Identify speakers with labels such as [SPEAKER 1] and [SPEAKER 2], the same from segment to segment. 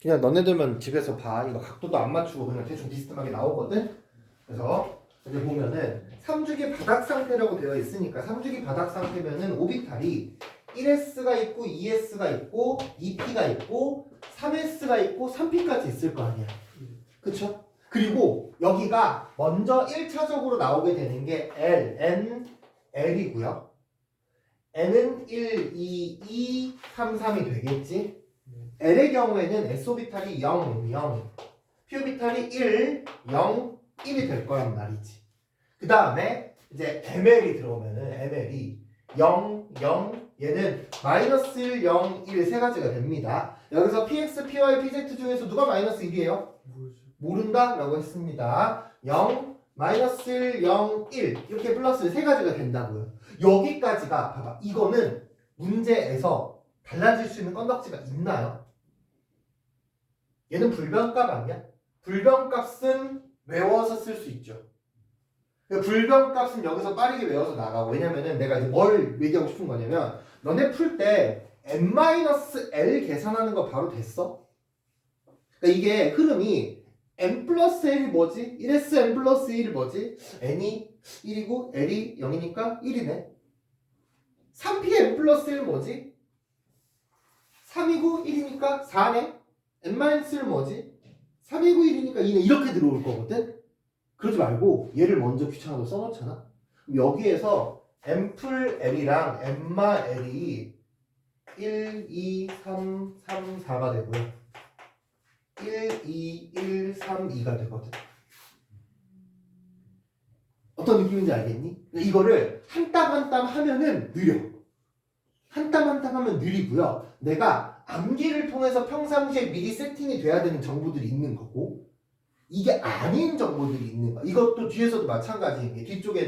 [SPEAKER 1] 그냥 너네들만 집에서 봐. 이거 각도도 안 맞추고 그냥 대충 비스듬하게 나오거든. 그래서 이제 보면은 3주기 바닥 상태라고 되어 있으니까 3주기 바닥 상태면은 오비탈이 1s가 있고 2s가 있고 2p가 있고 3s가 있고 3p까지 있을 거 아니야. 그쵸? 그리고 여기가 먼저 1차적으로 나오게 되는 게 L, N, L이고요. N은 1, 2, 2, 3, 3이 되겠지? L의 경우에는 S오비탈이 0, 0, P오비탈이 1, 0, 1이 될 거란 말이지. 그 다음에 이제 ML이 들어오면은 ML이 0, 0, 얘는 마이너스 1, 0, 1 세 가지가 됩니다. 여기서 PX, PY, PZ 중에서 누가 마이너스 1이에요? 모른다? 라고 했습니다. 0, 마이너스 1, 0, 1 이렇게 플러스 세 가지가 된다고요. 여기까지가 봐봐. 이거는 문제에서 달라질 수 있는 건덕지가 있나요? 얘는 불변값 아니야? 불변값은 외워서 쓸 수 있죠. 불변값은 여기서 빠르게 외워서 나가고, 왜냐면은 내가 이제 뭘 얘기하고 싶은 거냐면 너네 풀 때 n-l 계산하는 거 바로 됐어? 그러니까 이게 흐름이 n 플러스 l이 뭐지? 1s n 플러스 1이 뭐지? n이 1이고 l이 0이니까 1이네. 3p n 플러스 1 뭐지? 3이고 1이니까 4네. n-1 뭐지? 3이고 1이니까 2네. 이렇게 들어올 거거든? 그러지 말고 얘를 먼저 귀찮아서 써놓잖아. 여기에서 m풀 l이랑 m마 l이 1, 2, 3, 3, 4가 되고요. 1, 2, 1, 3, 2가 되거든. 어떤 느낌인지 알겠니? 이거를 한 땀 한 땀 하면은 느려. 한 땀 한 땀 하면 느리고요. 내가 암기를 통해서 평상시에 미리 세팅이 돼야 되는 정보들이 있는 거고, 이게 아닌 정보들이 있는 거야. 이것도 뒤에서도 마찬가지인 게, 뒤쪽에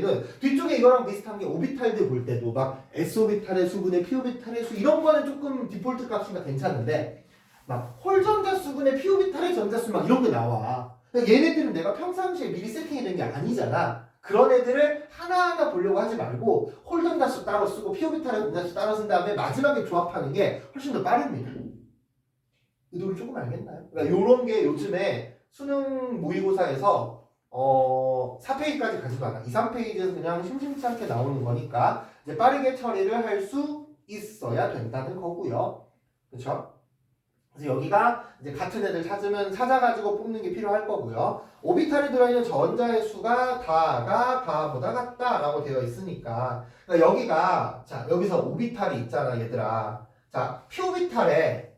[SPEAKER 1] 이거랑 비슷한 게 오비탈들 볼 때도 막 S오비탈의 수분의 P오비탈의 수 이런 거는 조금 디폴트 값이니까 괜찮은데, 막 홀전자 수분의 P오비탈의 전자수 막 이런 게 나와. 그러니까 얘네들은 내가 평상시에 미리 세팅이 된 게 아니잖아. 그런 애들을 하나하나 보려고 하지 말고 홀전자수 따로 쓰고 P오비탈의 전자수 따로 쓴 다음에 마지막에 조합하는 게 훨씬 더 빠릅니다. 의도를 조금 알겠나요? 그러니까 요런 게 요즘에 수능 모의고사에서 4페이지까지 가지도 않아. 2, 3페이지에서 그냥 심심치 않게 나오는 거니까 이제 빠르게 처리를 할 수 있어야 된다는 거고요. 그렇죠? 그래서 여기가 이제 같은 애들 찾아가지고 뽑는 게 필요할 거고요. 오비탈에 들어있는 전자의 수가 다가 가보다 같다라고 되어 있으니까, 그러니까 여기가, 자, 여기서 오비탈이 있잖아, 얘들아. 자, P오비탈에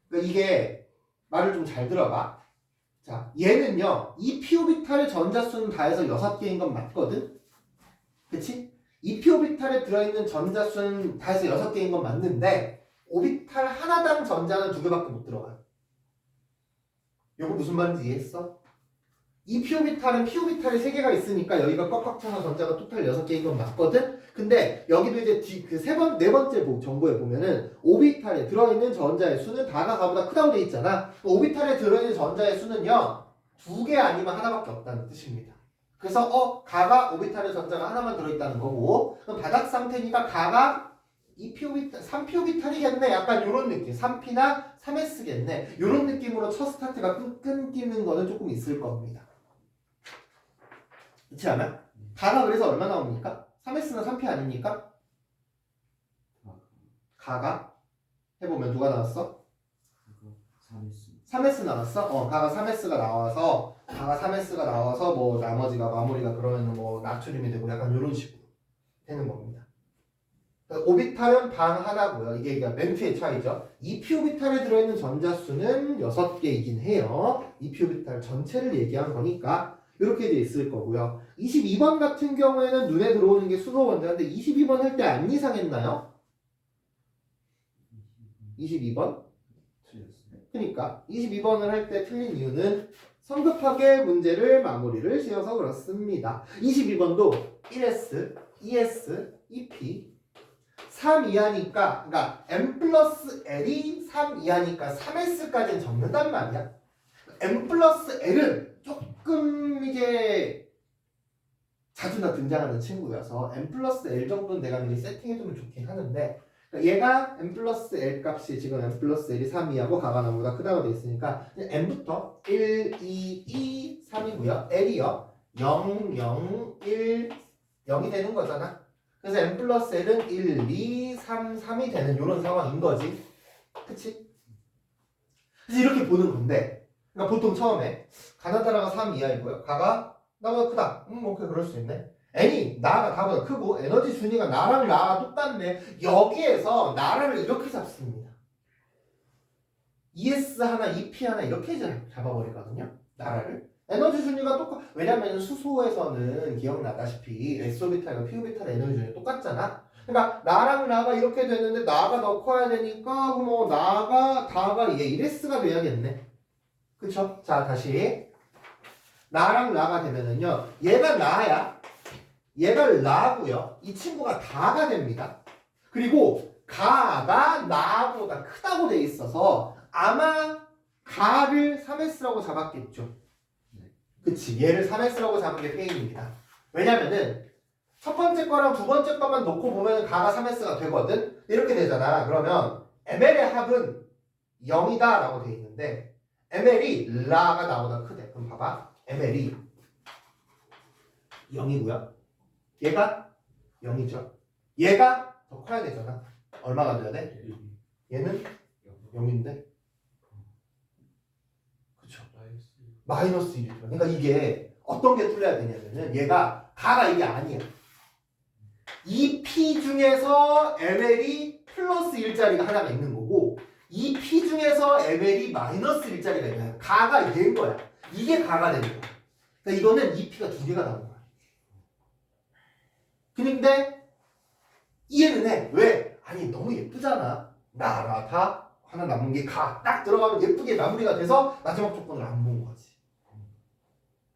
[SPEAKER 1] 그러니까 이게 말을 좀 잘 들어봐. 자, 얘는요, 이 P오비탈의 전자수는 다해서 6개인 건 맞거든? 그치? 이 P오비탈에 들어있는 전자수는 다해서 6개인 건 맞는데, 오비탈 하나당 전자는 2개밖에 못 들어가. 이거 무슨 말인지 이해했어? 이 P오비탈은 P오비탈이 3개가 있으니까 여기가 꽉꽉 차서 전자가 토탈 6개인 건 맞거든? 근데 여기도 이제 네 번째 정보에 보면은 오비탈에 들어있는 전자의 수는 다가 가보다 크다고 돼 있잖아. 오비탈에 들어있는 전자의 수는요, 2개 아니면 하나밖에 없다는 뜻입니다. 그래서 가가 오비탈의 전자가 하나만 들어있다는 거고, 그럼 바닥 상태니까 가가 2P오비탈, 3P오비탈이겠네. 약간 요런 느낌. 3P나 3S겠네. 요런 느낌으로 첫 스타트가 끊기는 거는 조금 있을 겁니다. 그렇지 않아? 가가 그래서 얼마 나옵니까? 3S나 3P 아닙니까? 가가 해보면 누가 나왔어? 3S 나왔어? 가가 3S가 나와서 뭐 나머지가 마무리가 그러면 뭐 나트륨이 되고 약간 이런 식으로 되는 겁니다. 오비탈은 방 하나고요. 이게 멘트의 차이죠. 2P오비탈에 들어있는 전자수는 6개이긴 해요. 2P오비탈 전체를 얘기한 거니까 이렇게 돼 있을 거고요. 22번 같은 경우에는 눈에 들어오는 게 수소 원자인데 22번 할 때 안 이상했나요? 22번? 그러니까 22번을 할 때 틀린 이유는 성급하게 문제를 마무리를 지어서 그렇습니다. 22번도 1S, 2S, 2P 3 이하니까, 그러니까 m 플러스 l이 3 이하니까 3s까지는 적는단 말이야. m 플러스 l은 조금 이게 자주 등장하는 친구여서 m 플러스 l 정도는 내가 미리 세팅해두면 좋긴 하는데, 그러니까 얘가 n 플러스 l 값이 지금 n 플러스 l이 3이하고 가가 나보다 크다고 돼 있으니까 n부터 1, 2, 2, 3이고요. l이요. 0, 0, 1, 0이 되는 거잖아. 그래서 n 플러스 l은 1, 2, 3, 3이 되는 이런 상황인 거지. 그치? 그래서 이렇게 보는 건데, 그러니까 보통 처음에 가나다라가 3 이하이고요. 가가 나보다 크다. 오케이, 그럴 수 있네. n이 나가 나보다 크고 에너지 준위가 나랑 나가 똑같네. 여기에서 나를 이렇게 잡습니다. ES 하나, EP 하나 이렇게 잡아버리거든요. 나라를. 에너지 준위가 왜냐면 수소에서는 기억나다시피 S오비탈과 P오비탈의 에너지 준위가 똑같잖아. 그러니까 나랑 나가 이렇게 되는데 나가 더 커야 되니까 뭐 나가 다가 얘 1S가 돼야겠네. 그쵸? 자, 다시 나랑 나가 되면은요, 얘가 나야, 얘가 나고요, 이 친구가 다가 됩니다. 그리고 가가 나보다 크다고 돼 있어서 아마 가를 3S라고 잡았겠죠. 그치, 얘를 3S라고 잡은 게 페인입니다. 왜냐면은 첫 번째 거랑 두 번째 거만 놓고 보면 가가 3S가 되거든. 이렇게 되잖아. 그러면 ML의 합은 0이다 라고 돼 있는데 ML이 라가 나보다 크대. 그럼 봐봐, ML이 0이고요, 얘가 0이죠. 얘가 더 커야 되잖아. 얼마가 돼야 돼? 얘는 0인데, 그쵸? 마이너스 1이 들어. 그러니까 이게 어떤 게 뚫려야 되냐면은 얘가 가가 이게 아니야. 이 P 중에서 ML이 플러스 1짜리가 하나가 있는 거고, 이 P 중에서 ML이 마이너스 1짜리가 있는 거야. 가가 얘인 거야. 이게 가가 되는 거야. 그러니까 이거는 이 P가 두 개가 나오는 거야. 근데 이해는 해. 왜? 아니 너무 예쁘잖아. 나라 다 하나 남은 게 가. 딱 들어가면 예쁘게 마무리가 돼서 마지막 조건을 안 본 거지.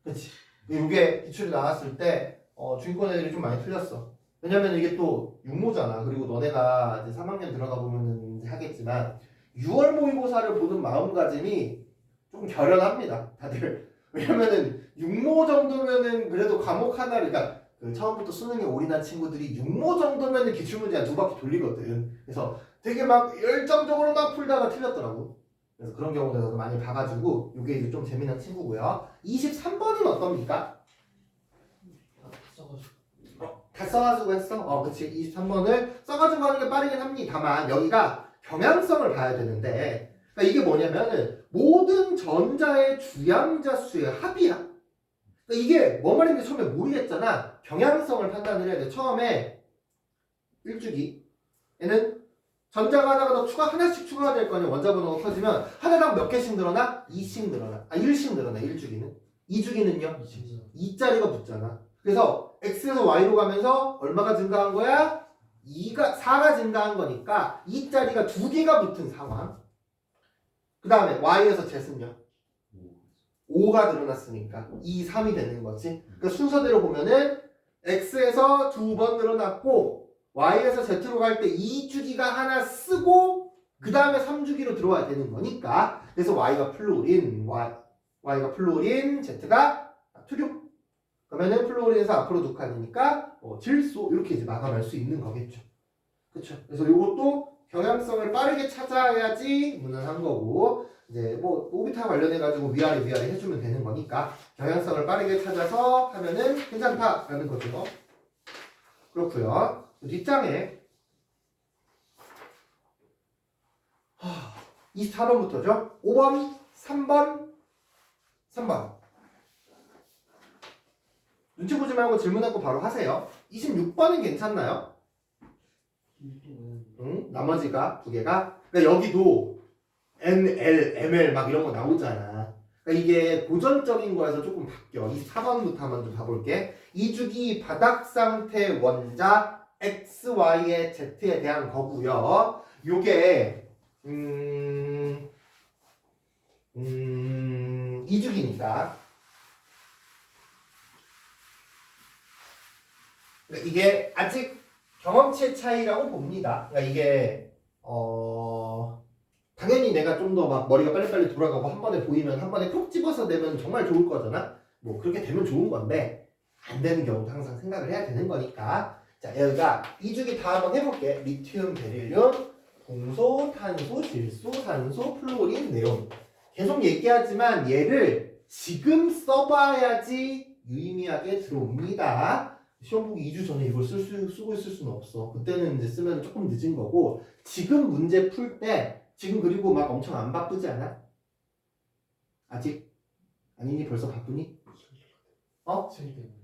[SPEAKER 1] 그렇지. 이게 기출이 나왔을 때 중위권 애들이 좀 많이 틀렸어. 왜냐면 이게 또 육모잖아. 그리고 너네가 이제 3학년 들어가 보면은 하겠지만 6월 모의고사를 보는 마음가짐이 좀 결연합니다. 다들. 왜냐면은 육모 정도면은 그래도 과목 하나를, 그러니까 그 처음부터 수능에 올인한 친구들이 육모 정도면은 기출문제 한 2바퀴 돌리거든. 그래서 되게 막 열정적으로 막 풀다가 틀렸더라고. 그래서 그런 경우도 저도 많이 봐가지고 이게 이제 좀 재미난 친구고요. 23번은 어떻습니까? 다 써가지고 했어? 그치. 23번을 써가지고 하는 게 빠르긴 합니다만 여기가 경향성을 봐야 되는데, 그러니까 이게 뭐냐면은 모든 전자의 주양자 수의 합이야. 그러니까 이게 뭔 말인지 처음에 모르겠잖아. 경향성을 판단을 해야 돼. 처음에 1주기에는 전자가 하나가 더 하나씩 추가가 될 거 아니야. 원자 번호가 커지면 하나당 몇 개씩 늘어나? 2씩 늘어나. 1씩 늘어나. 1주기는. 2주기는요? 2짜리가 붙잖아. 그래서 x에서 y로 가면서 얼마가 증가한 거야? 4가 증가한 거니까 2짜리가 2개가 붙은 상황. 그 다음에 y에서 z는요? 5가 늘어났으니까 2, 3이 되는 거지. 그러니까 순서대로 보면은 x에서 2번 늘어났고 y에서 z로 갈 때 2주기가 하나 쓰고 그 다음에 3주기로 들어와야 되는 거니까, 그래서 y가 플루린, y가 플루린, z가 나트륨. 그러면은 플루린에서 앞으로 두 칸이니까 질소, 이렇게 이제 마감할 수 있는 거겠죠. 그렇죠. 그래서 이것도 경향성을 빠르게 찾아야지 무난한 거고, 이제 뭐 오비타 관련해 가지고 위아래 해주면 되는 거니까 경향성을 빠르게 찾아서 하면은 괜찮다라는 거죠. 그렇고요. 뒷장에 24번부터죠. 5번, 3번. 눈치 보지 말고 질문하고 바로 하세요. 26번은 괜찮나요? 나머지가 두 개가. 그러니까 여기도 NL, ML 막 이런 거 나오잖아. 그러니까 이게 고전적인 거에서 조금 바뀌어. 24번부터 한번 좀 봐볼게. 2주기 바닥 상태 원자 X, Y의 Z에 대한 거고요. 요게 2주기니까. 그러니까 이게 아직 경험치의 차이라고 봅니다. 그러니까 이게 당연히 내가 좀 더 막 머리가 빨리빨리 돌아가고 한 번에 보이면 한 번에 콕 집어서 내면 정말 좋을 거잖아. 뭐 그렇게 되면 좋은 건데 안 되는 경우도 항상 생각을 해야 되는 거니까 자, 여기가 이 주기 다 한번 해볼게. 리튬, 베릴륨, 동소, 탄소, 질소, 산소, 플로린, 네온. 계속 얘기하지만 얘를 지금 써봐야지 유의미하게 들어옵니다. 시험 보기 2주 전에 이걸 쓰고 있을 수는 없어. 그때는 이제 쓰면 조금 늦은 거고, 지금 문제 풀 때, 지금 그리고 막 엄청 안 바쁘지 않아? 아직? 아니니 벌써 바쁘니? 어?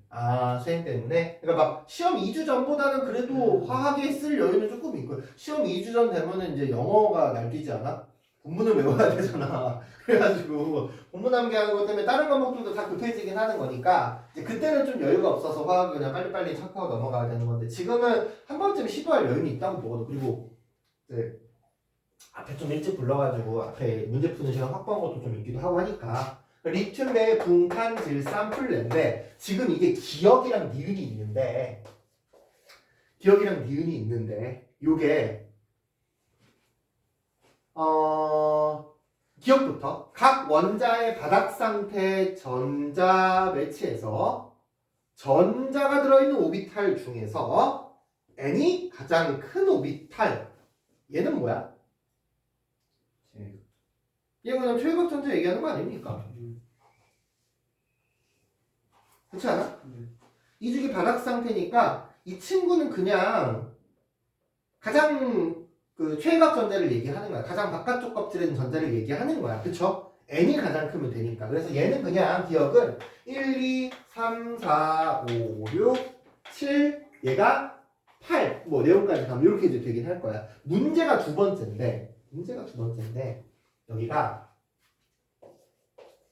[SPEAKER 1] 아, 수행 때문에? 그러니까 막 시험 2주 전보다는 그래도 화학에 쓸 여유는 조금 있고, 시험 2주 전 되면은 이제 영어가 날뛰지 않아? 본문을 외워야 되잖아. 그래가지고 본문 암기하는 것 때문에 다른 과목들도 다 급해지긴 하는 거니까 이제 그때는 좀 여유가 없어서 화학 그냥 빨리빨리 착하고 넘어가야 되는 건데, 지금은 한 번쯤 시도할 여유는 있다고 보거든. 그리고 이제 앞에 좀 일찍 불러가지고 앞에 문제 푸는 시간 확보한 것도 좀 있기도 하고 하니까. 리튬의 붕탄, 질산, 플레인데 지금 이게 기억이랑 니은이 있는데, 요게 기억부터 각 원자의 바닥 상태 전자 매치에서 전자가 들어있는 오비탈 중에서 n이 가장 큰 오비탈, 얘는 뭐야? 얘 그냥 최외각 전자 얘기하는 거 아닙니까? 그렇지 않아? 이 주기 바닥 상태니까 이 친구는 그냥 가장 그 최외각 전자를 얘기하는 거야. 가장 바깥쪽 껍질에 있는 전자를 얘기하는 거야. 그쵸? n이 가장 크면 되니까. 그래서 얘는 그냥 기억은 1, 2, 3, 4, 5, 6, 7, 얘가 8, 뭐 네온까지 가면 이렇게 이제 되긴 할 거야. 문제가 두 번째인데 여기가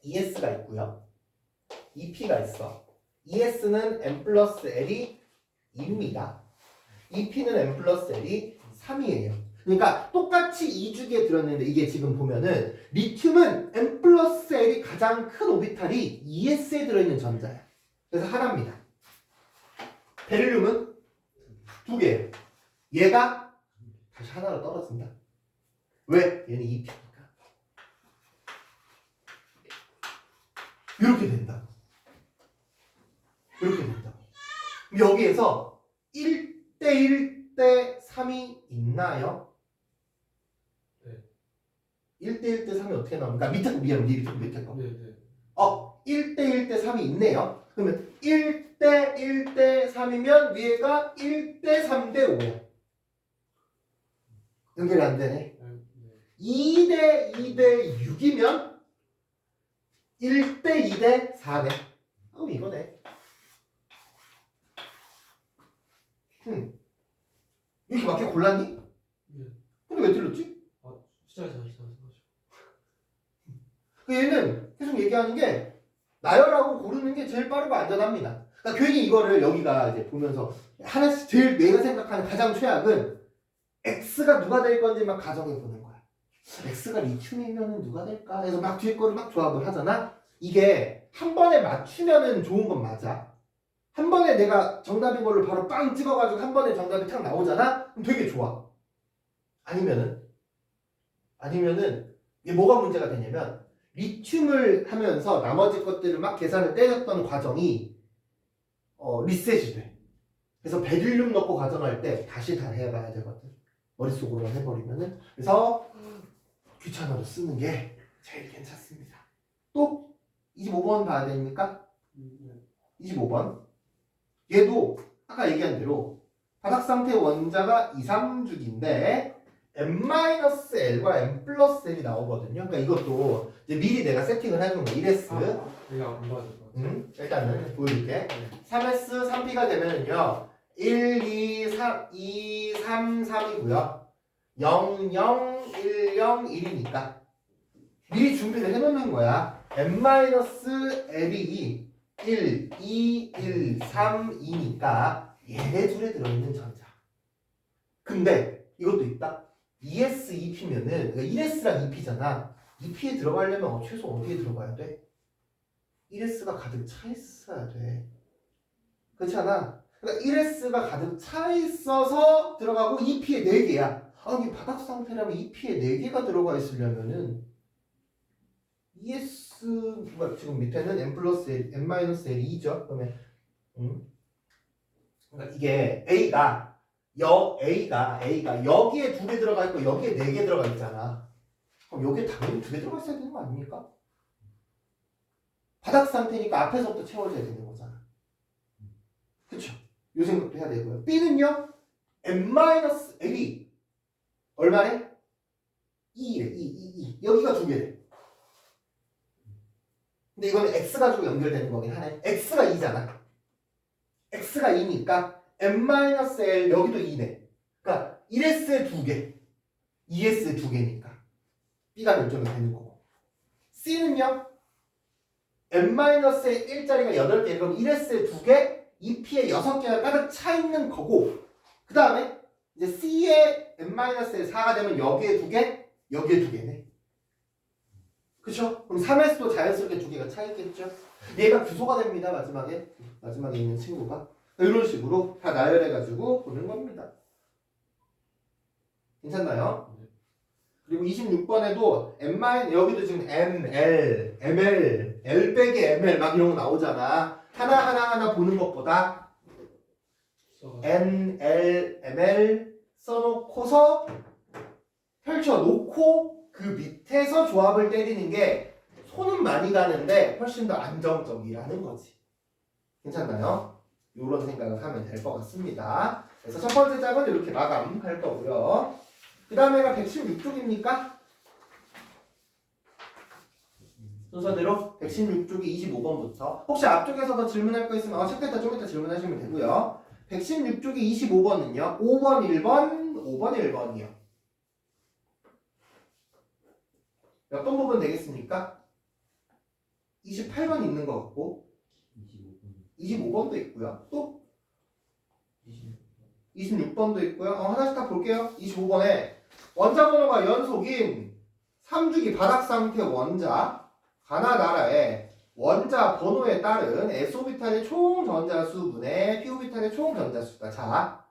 [SPEAKER 1] ES가 있고요. EP가 있어. ES는 n 플러스 L이 2입니다. EP는 n 플러스 L이 3이에요. 그러니까 똑같이 2주기에 들었는데 이게 지금 보면은 리튬은 n 플러스 L이 가장 큰 오비탈이 ES에 들어있는 전자야. 그래서 하나입니다. 베릴륨은 2개예요. 얘가 다시 하나로 떨어진다. 왜? 얘는 EP니까. 이렇게 된다. 여기에서 1대 1대 3이 있나요?
[SPEAKER 2] 네.
[SPEAKER 1] 1대 1대 3이 어떻게 나옵니까? 밑에 거 밑에 거.
[SPEAKER 2] 네.
[SPEAKER 1] 1대 1대 3이 있네요. 그러면 1대 1대 3이면 위에가 1대 3대 5야. 연결이 안 되네. 2대 2대 6이면 1대 2대 4네. 이거네. 이렇게 맞게 골랐니?
[SPEAKER 2] 네.
[SPEAKER 1] 근데 왜 틀렸지?
[SPEAKER 2] 숫자에서
[SPEAKER 1] 얘는 계속 얘기하는 게 나열하고 고르는 게 제일 빠르고 안전합니다. 그러니까 괜히 이거를 여기가 이제 보면서 하나씩 제일 내가 생각하는 가장 최악은 X가 누가 될 건지 막 가정해 보는 거야. X가 리튬이면 누가 될까? 해서 막 뒤에 거를 막 조합을 하잖아. 이게 한 번에 맞추면은 좋은 건 맞아. 한 번에 내가 정답인 걸로 바로 빵 찍어가지고 한 번에 정답이 탁 나오잖아? 그럼 되게 좋아. 아니면은 이게 뭐가 문제가 되냐면 리튬을 하면서 나머지 것들을 막 계산을 때렸던 과정이 리셋이 돼. 그래서 베릴륨 넣고 가정할 때 다시 다 해봐야 되거든. 머릿속으로만 해버리면은. 그래서 귀찮아도 쓰는 게 제일 괜찮습니다. 또 25번 봐야 됩니까? 25번. 얘도 아까 얘기한 대로 바닥 상태 원자가 2, 3주기인데 n-L과 n+L이 나오거든요. 그러니까 이것도 이제 미리 내가 세팅을 해둔 거. 1s.
[SPEAKER 2] 내가 안 봐도
[SPEAKER 1] 일단은 보여줄게. 3s, 3p가 되면은요. 1, 2, 3, 2, 3, 3이고요. 0, 0, 1, 0, 1이니까 미리 준비를 해놓는 거야. n-L이 1, 2, 1, 3, 2니까 얘네 둘에 들어있는 전자. 근데 이것도 있다. ES, EP면은 그러니까 1S랑 EP잖아. EP에 들어가려면 최소 어디에 들어가야 돼? 1S가 가득 차 있어야 돼. 그렇지 않아? 그러니까 1S가 가득 차 있어서 들어가고 EP에 4개야. 아니 바닥 상태라면 EP에 4개가 들어가 있으려면은 ES가 지금 밑에는 n+L, n-L이 2죠. 그러면 그러니까 이게 A가 여기에 2개 들어가 있고 여기에 4개 들어가 있잖아. 그럼 여기에 당연히 2개 들어가 있어야 되는 거 아닙니까? 바닥 상태니까 앞에서부터 채워져야 되는 거잖아. 그쵸? 요 생각도 해야 되고요. B는요, n-1이 얼마래? 2래, 2. 여기가 2개래. 근데 이거는 x 가지고 연결되는 거긴 하네. x가 2잖아. x가 2니까 n-l 여기도 2네. 그러니까 1s에 2개, 2s에 2개니까 b가 결정이 되는 거고. c는요, n-의 1자리가 8개, 그럼 1s에 2개, 2p에 6개가 가득 차 있는 거고, 그 다음에 이제 c에 n-의 4가 되면 여기에 2개, 여기에 2개네. 그쵸? 그럼 3s도 자연스럽게 2개가 차 있겠죠? 얘가 규소가 됩니다. 마지막에 있는 친구가. 이런 식으로 다 나열해가지고 보는 겁니다. 괜찮나요? 그리고 26번에도 여기도 지금 ml, ml, l 빼기 ml 막 이런 거 나오잖아. 하나 보는 것보다 n, l, ml 써놓고서 펼쳐놓고 그 밑에서 조합을 때리는 게 손은 많이 가는데 훨씬 더 안정적이라는 거지. 괜찮나요? 이런 생각을 하면 될 것 같습니다. 그래서 첫 번째 짝은 이렇게 마감할 거고요. 그 다음에가 116쪽입니까? 순서대로 116쪽이 25번부터 혹시 앞쪽에서 더 질문할 거 있으면 책 뺐다 좀 이따 질문하시면 되고요. 116쪽이 25번은요. 5번 1번, 5번 1번이요. 몇 번 보면 되겠습니까? 28번 있는 것 같고 25번도 있고요. 또 26번도 있고요. 하나씩 다 볼게요. 25번에 원자 번호가 연속인 3주기 바닥 상태 원자 가나다라의 원자 번호에 따른 S오비탈의 총 전자수분의 P오비탈의 총 전자수다. 자,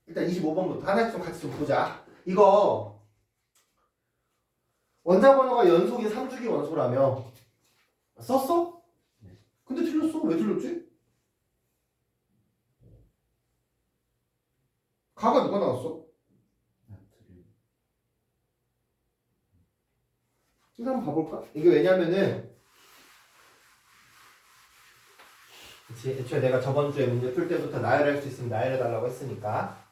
[SPEAKER 1] 일단 25번부터 하나씩 좀 같이 좀 보자. 이거 원자 번호가 연속인 3주기 원소라며 썼어? 근데 틀렸어. 왜 틀렸지? 가가 누가 나왔어? 이거 한번 봐볼까? 이게 왜냐면은 그치, 애초에 내가 저번 주에 문제 풀 때부터 나열할 수 있으면 나열해달라고 했으니까.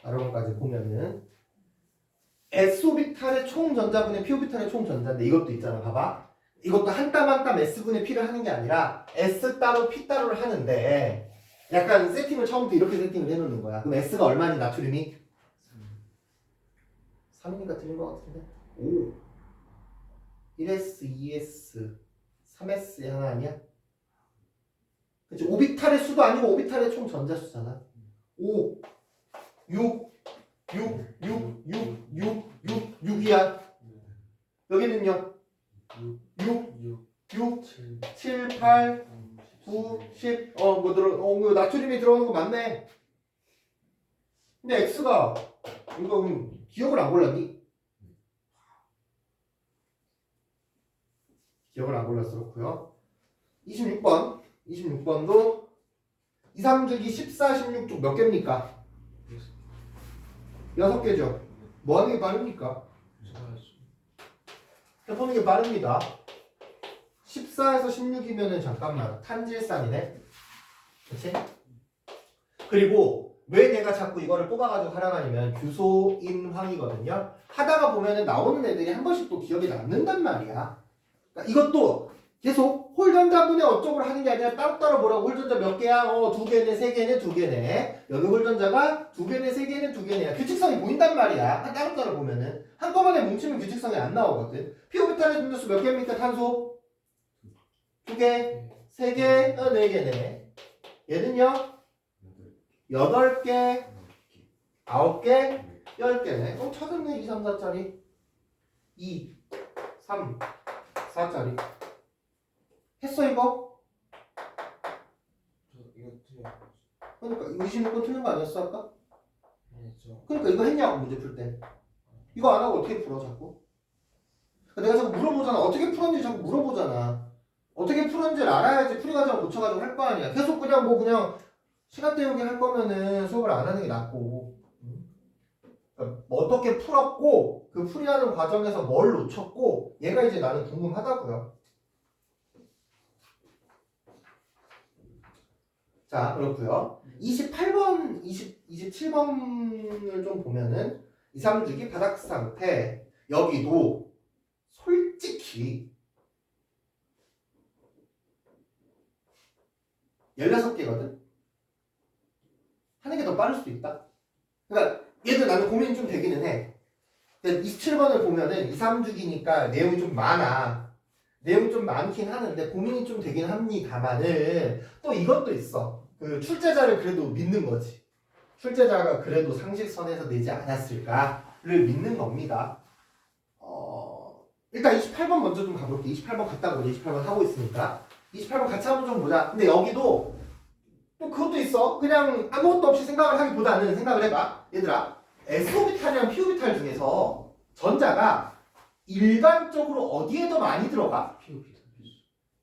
[SPEAKER 1] 여러분까지 보면은 S오비탈의 총 전자분의 P오비탈의 총 전자인데 이것도 있잖아. 봐봐. 이것도 한 땀 한 땀 S분의 P를 하는 게 아니라 S 따로 P 따로를 하는데 약간 세팅을 처음부터 이렇게 세팅을 해놓는 거야. 그럼 S가 얼마니 나트륨이? 3이니까 틀린 것 같은데. 5 1S, 2S, 3S의 하나 아니야? 그치? 오비탈의 수도 아니고 오비탈의 총 전자수잖아. 5 6 6이야. 여기는요? 6 7 8 9 10 나트륨이 들어오는 거 맞네. 근데 X가 이거 기억을 안 골랐니? 기억을 안 골라서 그렇고요. 26번도 2, 3주기 14, 16쪽 몇 개입니까? 6개죠. 뭐 하는 게 빠릅니까? 해보는 게 빠릅니다. 14에서 16이면은 잠깐만 탄질산이네. 그치? 그리고 왜 내가 자꾸 이거를 뽑아가지고 하라고 하냐면 규소인황이거든요. 하다가 보면은 나오는 애들이 한 번씩 또 기억에 남는단 말이야. 그러니까 이것도 계속 홀전자분의 어쩌고 하는 게 아니라 따로따로 뭐라고 홀전자 몇 개야? 2개네, 3개네, 2개네. 여기 홀전자가 2개네, 3개네, 2개네. 규칙성이 보인단 말이야. 따로따로 보면은. 한꺼번에 뭉치면 규칙성이 안 나오거든. P오비탈의 전자수 몇 개입니까? 탄소? 2개, 3개, 4개네. 얘는요? 8개, 9개, 10개네. 찾았네. 2, 3, 4짜리. 2, 3, 4짜리. 했어 이거?
[SPEAKER 2] 이거 틀려.
[SPEAKER 1] 그러니까 26번 틀린 거 아니었어 아까?
[SPEAKER 2] 아니죠.
[SPEAKER 1] 그러니까 이거 했냐고 문제 풀 때. 이거 안 하고 어떻게 풀어 자꾸? 내가 자꾸 물어보잖아. 어떻게 풀었는지 자꾸 물어보잖아. 어떻게 풀었는지를 알아야지 풀이 과정을 고쳐가지고 할 거 아니야. 계속 그냥 뭐 그냥 시간 때우기 할 거면은 수업을 안 하는 게 낫고. 그러니까 뭐 어떻게 풀었고 그 풀이하는 과정에서 뭘 놓쳤고 얘가 이제 나는 궁금하다고요. 자 그렇고요. 28번, 27번을 좀 보면은 2, 3주기 바닥 상태 여기도 솔직히 16개거든? 하는 게 더 빠를 수도 있다. 그러니까 얘들 나는 고민이 좀 되기는 해. 27번을 보면은 2, 3주기니까 내용이 좀 많아. 내용이 좀 많긴 하는데 고민이 좀 되긴 합니다만은 또 이것도 있어. 그 출제자를 그래도 믿는 거지. 출제자가 그래도 상식선에서 내지 않았을까를 믿는 겁니다. 일단 28번 먼저 좀 가볼게. 28번 갔다 오자. 28번 하고 있으니까. 28번 같이 한번 좀 보자. 근데 여기도 또 그것도 있어. 그냥 아무것도 없이 생각을 하기보다는 생각을 해봐. 얘들아, S오비탈이랑 P오비탈 중에서 전자가 일반적으로 어디에 더 많이 들어가?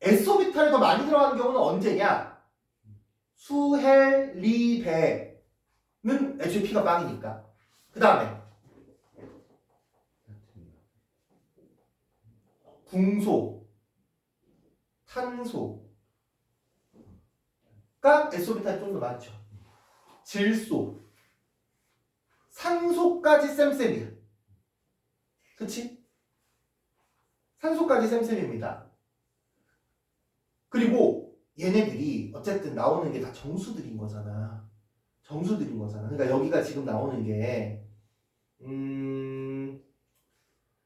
[SPEAKER 1] S오비탈에 더 많이 들어가는 경우는 언제냐? 수헬, 리, 배는 애초에 P가 빵이니까. 그 다음에 궁소, 탄소가 S오비탈이 좀 더 많죠. 질소, 산소까지 쌤쌤이야. 그치? 산소까지 쌤쌤입니다. 그리고 얘네들이 어쨌든 나오는 게 다 정수들인 거잖아. 정수들인 거잖아. 그러니까 여기가 지금 나오는 게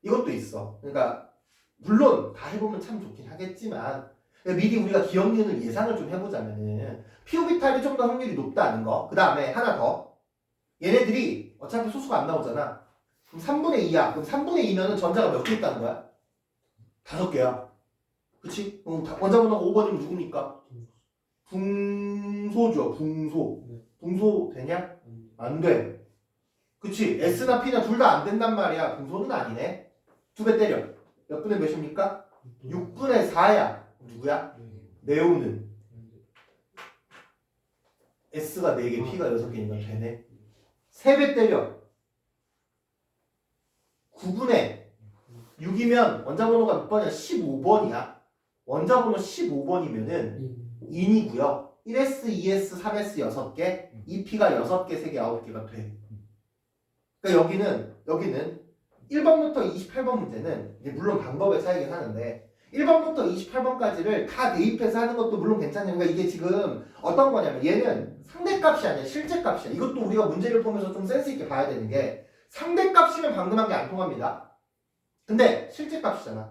[SPEAKER 1] 이것도 있어. 그러니까 물론 다 해보면 참 좋긴 하겠지만 미리 우리가 기억 니은을 예상을 좀 해보자면은 피오비탈이 좀 더 확률이 높다는 거. 그 다음에 하나 더. 얘네들이 어차피 소수가 안 나오잖아. 그럼 3분의 2야. 그럼 3분의 2면은 전자가 몇 개 있다는 거야? 5개야. 그치? 원자 번호가 5번이면 누굽니까? 붕소죠. 붕소. 붕소 되냐? 안 돼. 그치? S나 P나 둘 다 안 된단 말이야. 붕소는 아니네. 2배 때려. 몇 분의 몇입니까? 6분의 4야. 누구야? 네오는. S가 4개, P가 6개니까 되네. 3배 때려. 9분의 6이면 원자번호가 몇 번이야? 15번이야. 원자번호 15번이면은 2이고요. 1S, 2S, 3S 6개, 2P가 6개, 3개, 9개가 돼. 그러니까 여기는 1번부터 28번 문제는 이제 물론 방법의 차이긴 하는데 1번부터 28번까지를 다 대입해서 하는 것도 물론 괜찮아요. 그러니까 이게 지금 어떤 거냐면 얘는 상대값이 아니라 실제값이야. 이것도 우리가 문제를 보면서 좀 센스 있게 봐야 되는 게 상대값이면 방금 한 게 안 통합니다. 근데 실제값이잖아.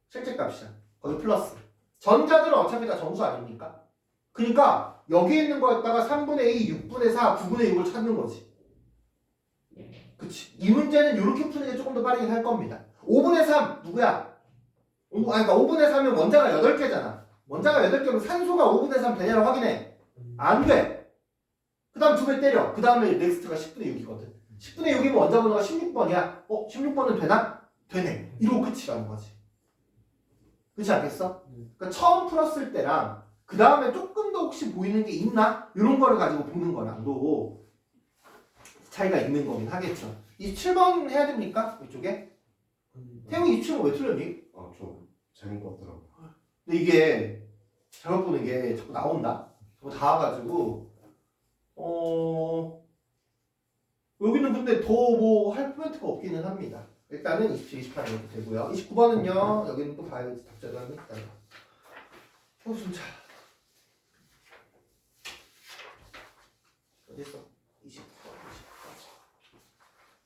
[SPEAKER 1] 실제값이야. 거기 플러스. 전자들은 어차피 다 정수 아닙니까? 그러니까 여기 있는 거에다가 3분의 2, 6분의 4, 9분의 6을 찾는 거지. 그치. 이 문제는 이렇게 푸는 게 조금 더 빠르긴 할 겁니다. 5분의 3 누구야? 그러니까 5분의 3은 원자가 8개잖아. 원자가 8개면 산소가 5분의 3 되냐고 확인해. 안 돼. 그 다음 2배 때려. 그 다음에 넥스트가 10분의 6이거든. 10분의 6이면 원자 번호가 16번이야. 16번은 되나? 되네. 이러고 끝이라는 거지. 그렇지 않겠어? 그러니까 처음 풀었을 때랑 그 다음에 조금 더 혹시 보이는 게 있나? 이런 거를 가지고 보는 거랑도 차이가 있는 거긴 하겠죠. 27번 해야 됩니까? 이쪽에? 태용이 27번 왜 틀렸니?
[SPEAKER 3] 좀 잘못 봤더라고.
[SPEAKER 1] 근데 이게 잘못 보는 게 자꾸 나온다. 자꾸 다 와가지고 여기는 근데 더 뭐 할 포인트가 없기는 합니다. 일단은 27, 28 이렇게 되고요. 29번은요. 여기는 또 봐야겠지. 답자가 있다. 진짜 어딨어? 29번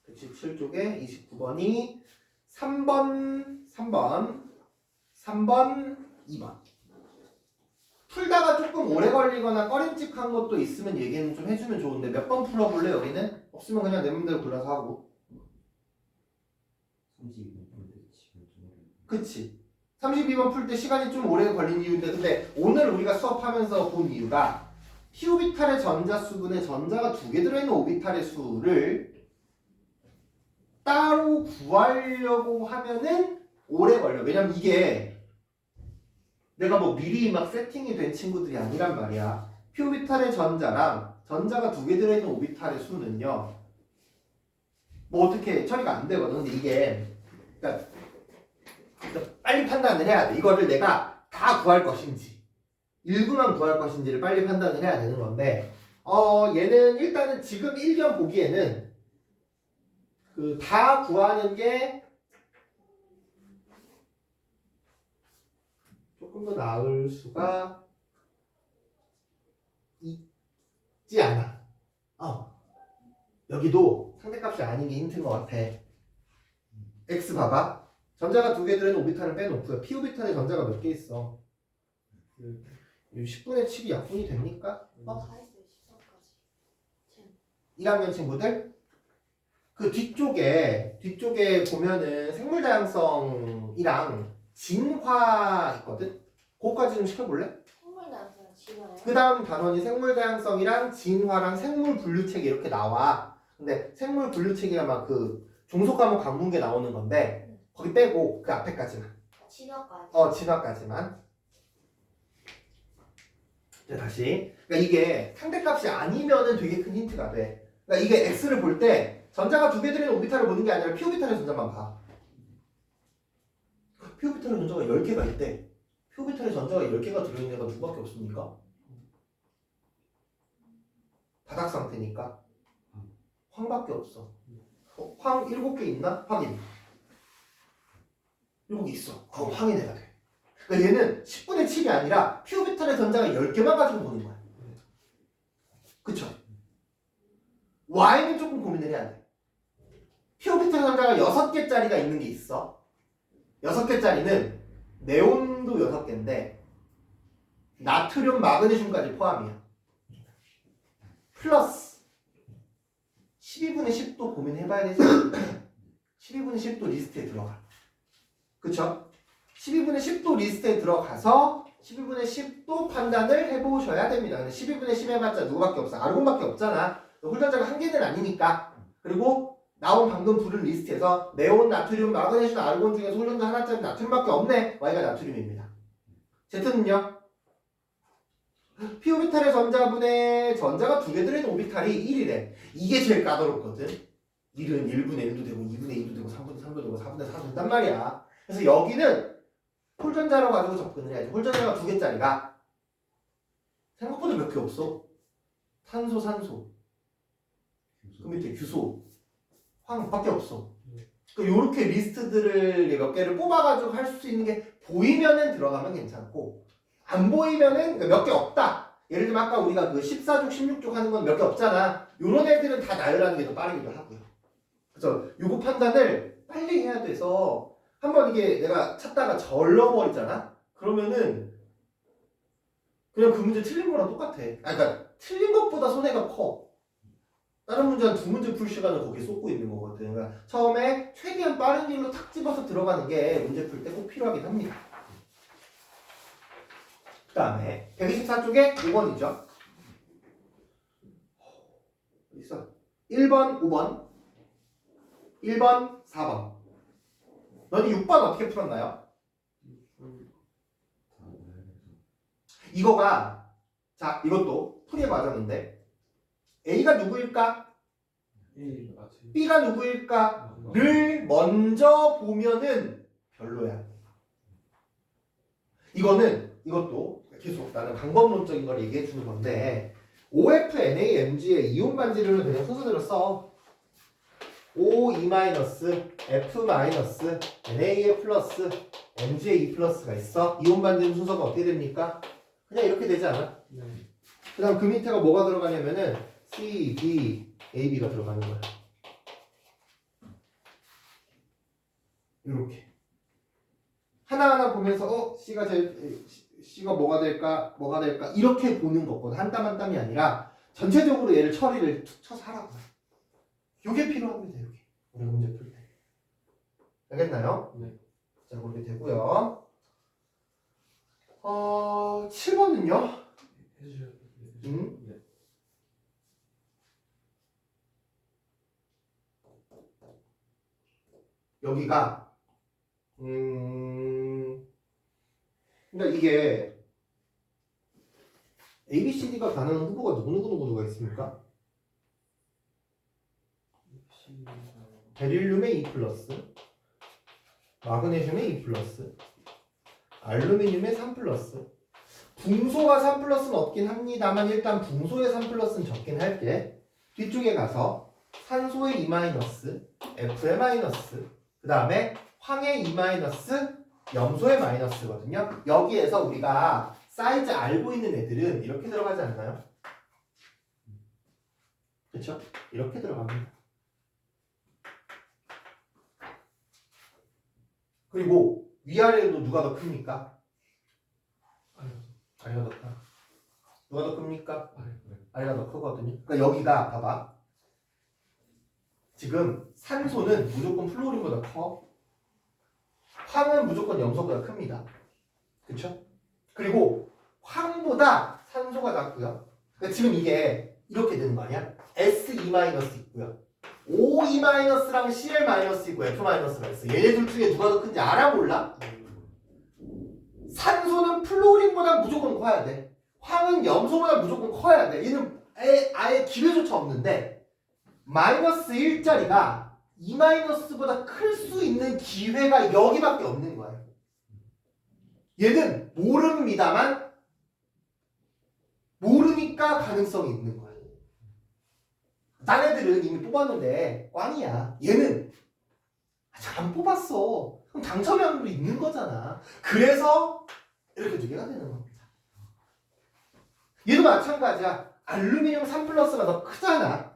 [SPEAKER 1] 117쪽에 29번이 3번 2번 풀다가 조금 오래 걸리거나 꺼림칙한 것도 있으면 얘기는 좀 해주면 좋은데 몇 번 풀어볼래 여기는? 없으면 그냥 내 맘대로 골라서 하고. 그치. 32번 풀 때 시간이 좀 오래 걸린 이유인데 근데 오늘 우리가 수업하면서 본 이유가 P오비탈의 전자 수분에 전자가 2개 들어있는 오비탈의 수를 따로 구하려고 하면은 오래 걸려. 왜냐면 이게 내가 뭐 미리 막 세팅이 된 친구들이 아니란 말이야. p 오비탈의 전자랑 전자가 두 개 들어있는 오비탈의 수는요. 뭐 어떻게 처리가 안 되거든. 근데 이게 그러니까 빨리 판단을 해야 돼. 이거를 내가 다 구할 것인지 일부만 구할 것인지를 빨리 판단을 해야 되는 건데 얘는 일단은 지금 1년 보기에는 그 다 구하는 게 조금 더 나을 수가 있지 않아. 여기도 상대값이 아닌 게 힌트인 것 같아. X 봐봐. 전자가 두 개 들어있는 오비탈을 빼놓고요. p 오비탈에 전자가 몇 개 있어? 10분의 7이 약분이 됩니까?
[SPEAKER 4] 다 했어요. 13까지.
[SPEAKER 1] 1학년 친구들? 그 뒤쪽에 보면은 생물 다양성이랑 진화 있거든? 그거까지 좀 시켜볼래?
[SPEAKER 4] 선물 나한테는 지나요?
[SPEAKER 1] 그 다음 단원이 생물 다양성이랑 진화랑 생물 분류체계 이렇게 나와. 근데 생물 분류체계가 막 그 종속 과목 강분계 나오는 건데 거기 빼고 그 앞에까지만.
[SPEAKER 4] 진화까지.
[SPEAKER 1] 진화까지만. 자, 다시. 그러니까 이게 상대값이 아니면은 되게 큰 힌트가 돼. 그러니까 이게 X를 볼 때 전자가 두 개 들어있는 오비탈을 보는 게 아니라 p 오비탈의 전자만 봐. p 오비탈의 전자가 10개가 있대. p 오비탈의 전자가 10개가 들어있는 애가 누구밖에 없습니까? 바닥 상태니까 황밖에 없어. 황 7개 있나? 확인. 7개 있어. 그럼 황이 내가 돼. 그러니까 얘는 10분의 7이 아니라 p 오비탈의 전자가 10개만 가지고 보는 거야. 그쵸? Y는 조금 고민을 해야 돼. p 오비탈 전자가 6개짜리가 있는 게 있어. 6개짜리는 네온도 6개인데 나트륨, 마그네슘까지 포함이야. 플러스 12분의 10도 고민해봐야 되지. 12분의 10도 리스트에 들어가. 그쵸? 12분의 10도 리스트에 들어가서 12분의 10도 판단을 해보셔야 됩니다. 근데 12분의 10 해봤자 누구밖에 없어? 아르곤밖에 없잖아. 홀전자가 한 개는 아니니까. 그리고 나온 방금 부른 리스트에서 네온, 나트륨, 마그네슘, 아르곤 중에서 홀전자 하나짜리 나트륨밖에 없네. Y가 나트륨입니다. Z는요? p 오비탈의 전자분의 전자가 두 개 들어있는 오비탈이 1이래. 이게 제일 까다롭거든. 1은 1분의 1도 되고 2분의 2도 되고 3분의 3도 되고 4분의 4도 된단 말이야. 그래서 여기는 홀전자로 가지고 접근을 해야지. 홀전자가 두 개짜리가 생각보다 몇 개 없어. 탄소, 산소, 그 밑에 규소, 황밖에 없어. 그러니까 요렇게 리스트들을 몇 개를 뽑아가지고 할 수 있는 게 보이면은 들어가면 괜찮고 안 보이면은 몇 개 없다. 예를 들면 아까 우리가 그 14족, 16족 하는 건 몇 개 없잖아. 요런 애들은 다 나열하는 게 더 빠르기도 하고요. 그래서 요거 판단을 빨리 해야 돼서 한번 이게 내가 찾다가 절러버리잖아? 그러면은 그냥 그 문제 틀린 거랑 똑같아. 그러니까 틀린 것보다 손해가 커. 다른 문제 한 두 문제 풀 시간을 거기에 쏟고 있는 거거든. 그러니까 처음에 최대한 빠른 길로 탁 집어서 들어가는 게 문제 풀 때 꼭 필요하긴 합니다. 그 다음에 124쪽에 5번이죠. 어디 있어? 1번, 5번, 1번, 4번. 너희 6번 어떻게 풀었나요? 이거가 자 이것도 풀이의 과정인데 A가 누구일까? B가 누구일까?를 먼저 보면은 별로야. 이것도 계속 나는 방법론적인 걸 얘기해 주는 건데 OF, NaMg의 이온 반지를 그냥 순서대로 써. O2-, F-, Na의 플러스, Mg의 E 플러스가 있어. 이온 반지는 순서가 어떻게 됩니까? 그냥 이렇게 되지 않아?
[SPEAKER 2] 네.
[SPEAKER 1] 그 다음 그 밑에가 뭐가 들어가냐면은 C, D, A, B가 들어가는 거야. 이렇게 하나하나 보면서 C가 뭐가 될까 이렇게 보는 것보다 한 땀 한 땀이 아니라 전체적으로 얘를 처리를 툭 쳐서 하라고. 요게 필요합니다. 요게 우리 문제 풀 때. 알겠나요?
[SPEAKER 2] 네.
[SPEAKER 1] 자 그렇게 되고요. 7번은요?
[SPEAKER 2] 해주셔야 돼요.
[SPEAKER 1] 네. 여기가 그러니까 이게 ABCD가 가능한 후보가 누구누구누구가 있습니까? 베릴륨의 E+, 마그네슘의 E+, 알루미늄의 3+, 붕소가 3+는 없긴 합니다만 일단 붕소의 3+는 적긴 할게. 뒤쪽에 가서 산소의 E-, F의 마이너스, 그 다음에 황의 E-, 염소의 마이너스거든요. 여기에서 우리가 사이즈 알고 있는 애들은 이렇게 들어가지 않나요? 그렇죠? 이렇게 들어갑니다. 그리고 위아래로 누가 더 큽니까? 아래가 더 크다. 누가 더 큽니까? 아래가 더 크거든요. 그러니까 여기가 봐봐. 지금 산소는 무조건 플로린보다 커. 황은 무조건 염소보다 큽니다. 그렇죠? 그리고 황보다 산소가 작고요. 그러니까 지금 이게 이렇게 되는 거 아니야? SE- 있고요. OE-랑 CL- 있고 F- 가 있어. 얘네들 중에 누가 더 큰지 알아 몰라? 산소는 플로린보다 무조건 커야 돼. 황은 염소보다 무조건 커야 돼. 얘는 아예 기회조차 없는데 마이너스 1짜리가 E-보다 클 수 있는 기회가 여기밖에 없는 거야. 얘는 모릅니다만 모르니까 가능성이 있는 거야. 딴 애들은 이미 뽑았는데 꽝이야. 얘는 아직 안 뽑았어. 그럼 당첨 확률이 있는 거잖아. 그래서 이렇게 두 개가 되는 겁니다. 얘도 마찬가지야. 알루미늄 3+가 더 크잖아.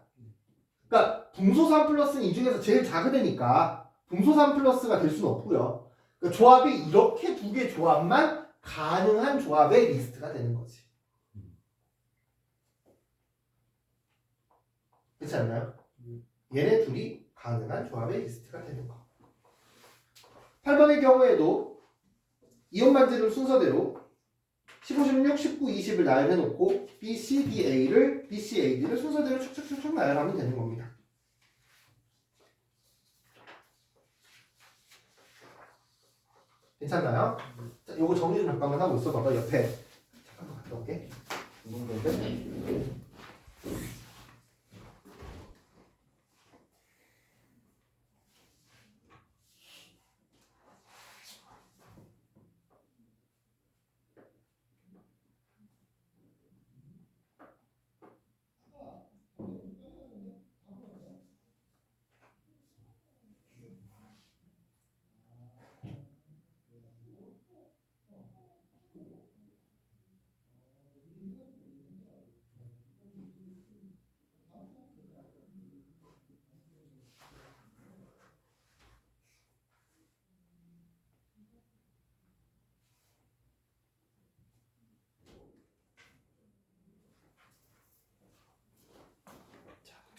[SPEAKER 1] 그러니까 붕소 3+는 이 중에서 제일 작으니까 붕소 3+가 될 수는 없고요. 그러니까 조합이 이렇게 두 개 조합만 가능한 조합의 리스트가 되는 거지. 그렇지 않나요? 얘네 둘이 가능한 조합의 리스트가 되는 거. 8번의 경우에도 이온 반지름 순서대로 15, 16, 19, 20을 나열해놓고 B, C, D, A를 B, C, A, D를 순서대로 축축축축 나열하면 되는 겁니다. 괜찮나요? 자, 요거 정리 좀 잠깐만 하고 있어 봐봐. 옆에 잠깐만 갔다 올게.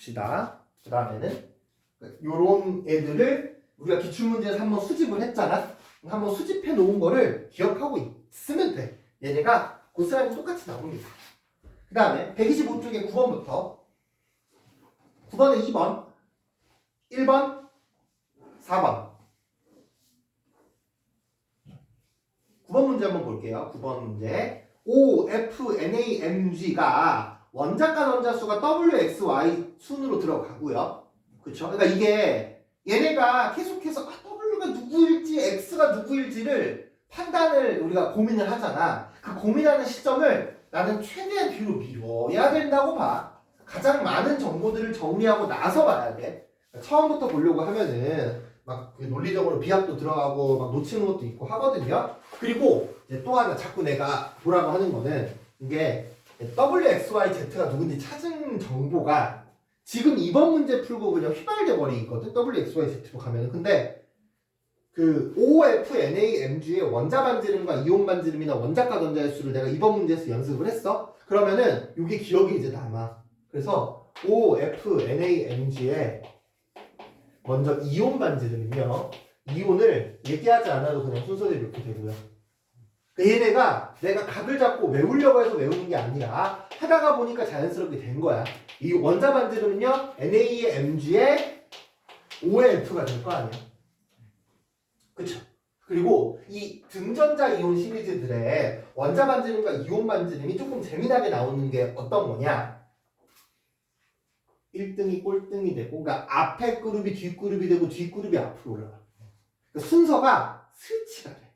[SPEAKER 1] 봅시다. 그 다음에는 요런 애들을 우리가 기출문제에서 한번 수집을 했잖아. 한번 수집해 놓은 거를 기억하고 있으면 돼. 얘네가 고스란히 똑같이 나옵니다. 그 다음에 125쪽에 9번부터 9번에 2번 1번 4번 9번 문제 한번 볼게요. 9번 문제 O, F, NaMg가 원자간 원자수가 WXY 순으로 들어가고요. 그쵸? 그러니까 이게 얘네가 계속해서 W가 누구일지 X가 누구일지를 판단을 우리가 고민을 하잖아. 그 고민하는 시점을 나는 최대한 뒤로 미뤄야 된다고 봐. 가장 많은 정보들을 정리하고 나서 봐야 돼. 처음부터 보려고 하면은 막 논리적으로 비합도 들어가고 막 놓치는 것도 있고 하거든요. 그리고 이제 또 하나 자꾸 내가 보라고 하는 거는 이게 WXYZ가 누군지 찾은 정보가 지금 이번 문제 풀고 그냥 휘발돼 버리거든. WXYZ로 가면은. 근데 그 OFNAMG의 원자 반지름과 이온 반지름이나 원자가 원자의 수를 내가 이번 문제에서 연습을 했어. 그러면은 이게 기억이 이제 남아. 그래서 OFNAMG의 먼저 이온 반지름은요. 이온을 얘기하지 않아도 그냥 순서대로 이렇게 되고요. 얘네가 내가 각을 잡고 외우려고 해서 외우는 게 아니라 하다가 보니까 자연스럽게 된 거야. 이 원자 반지름은요 Na의 Mg의 O의 F가 될 거 아니야. 그쵸? 그리고 이 등전자 이온 시리즈들의 원자 반지름과 이온 반지름이 조금 재미나게 나오는 게 어떤 거냐? 1등이 꼴등이 되고, 그러니까 앞에 그룹이 뒷그룹이 되고 뒷그룹이 앞으로 올라가. 그러니까 순서가 스위치가 돼.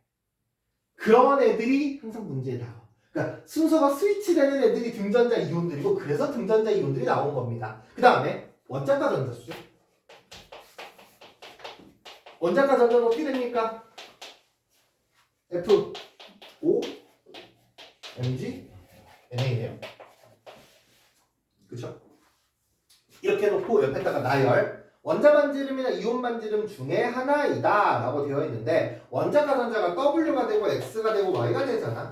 [SPEAKER 1] 그런 애들이 항상 문제에 나와. 그러니까 순서가 스위치되는 애들이 등전자 이온들이고, 그래서 등전자 이온들이 나온 겁니다. 그 다음에 원자가 전자수죠. 원자가 전자는 어떻게 됩니까? F, O, Mg, NA네요. 그쵸? 이렇게 놓고 옆에다가 나열. 원자 반지름이나 이온 반지름 중에 하나이다 라고 되어 있는데, 원자가 전자가 W가 되고 X가 되고 Y가 되잖아.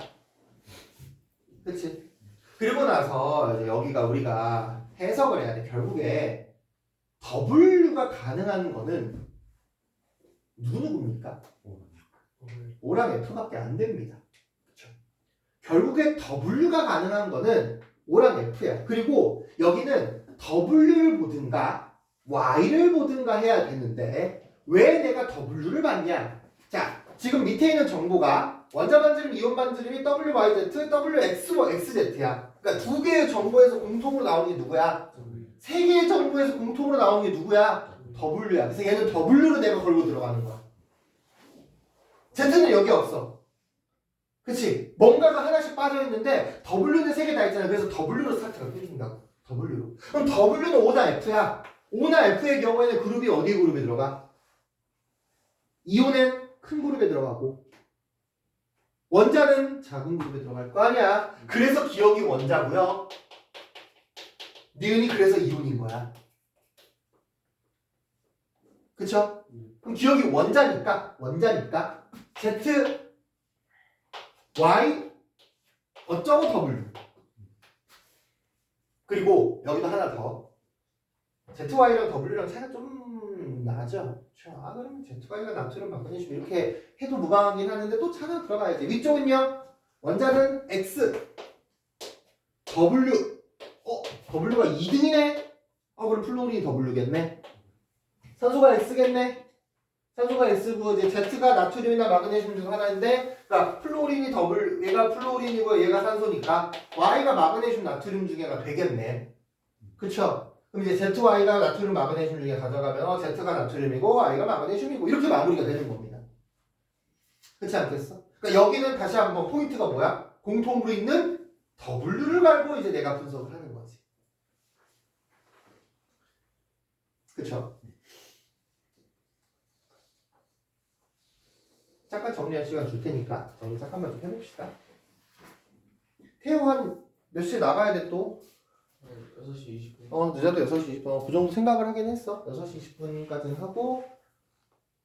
[SPEAKER 1] 그치? 그리고 나서 이제 여기가 우리가 해석을 해야 돼. 결국에 W가 가능한 거는 누구누구입니까? O랑 F밖에 안 됩니다. 그쵸? 결국에 W가 가능한 거는 O랑 F야. 그리고 여기는 W를 보든가 Y를 보든가 해야 되는데, 왜 내가 W를 봤냐? 자, 지금 밑에 있는 정보가 원자 반지름, 이온 반지름이 WYZ, WXZ야. 그러니까 두 개의 정보에서 공통으로 나오는 게 누구야? 세 개의 정보에서 공통으로 나오는 게 누구야? W야. 그래서 얘는 W로 내가 걸고 들어가는 거야. Z는 여기 없어. 그치? 뭔가가 하나씩 빠져있는데 W는 세 개 다 있잖아. 그래서 W로 스타트가 끊긴다고. W로. 그럼 W는 O나 F야. O나 F의 경우에는 그룹이 어디 그룹에 들어가? 이온은 큰 그룹에 들어가고, 원자는 작은 그룹에 들어갈 거 아니야. 그래서 기억이 원자고요. 니은이 그래서 이온인 거야. 그쵸? 그럼 기억이 원자니까 Z, Y, 어쩌고 W. 그리고 여기도 하나 더. ZY랑 W랑 차이가 좀 나죠? 아, 그러면 ZY가 나트륨 바꿔주시면 이렇게 해도 무방하긴 하는데 또 차가 들어가야지. 위쪽은요? 원자는 X, W. W가 2등이네? 그럼 플로린이 W겠네? 산소가 X겠네? 산소가 S고, 이제 Z가 나트륨이나 마그네슘 중 하나인데, 그러니까 플로린이 W, 얘가 플로린이고 얘가 산소니까 Y가 마그네슘 나트륨 중에가 되겠네. 그쵸? 그럼 이제 ZY가 나트륨 마그네슘 중에 가져가면 Z가 나트륨이고 Y가 마그네슘이고 이렇게 마무리가 되는 겁니다. 그렇지 않겠어? 그러니까 여기는 다시 한번 포인트가 뭐야? 공통으로 있는 W를 갈고 이제 내가 분석을 하는 거지. 그쵸? 잠깐 정리할 시간 줄 테니까 정리 잠깐만 좀 해봅시다. 태호 한 몇 시에 나가야 돼 또?
[SPEAKER 2] 6시 20분.
[SPEAKER 1] 늦어도 6시 20분. 그 정도 생각을 하긴 했어. 6시 20분까지는 하고,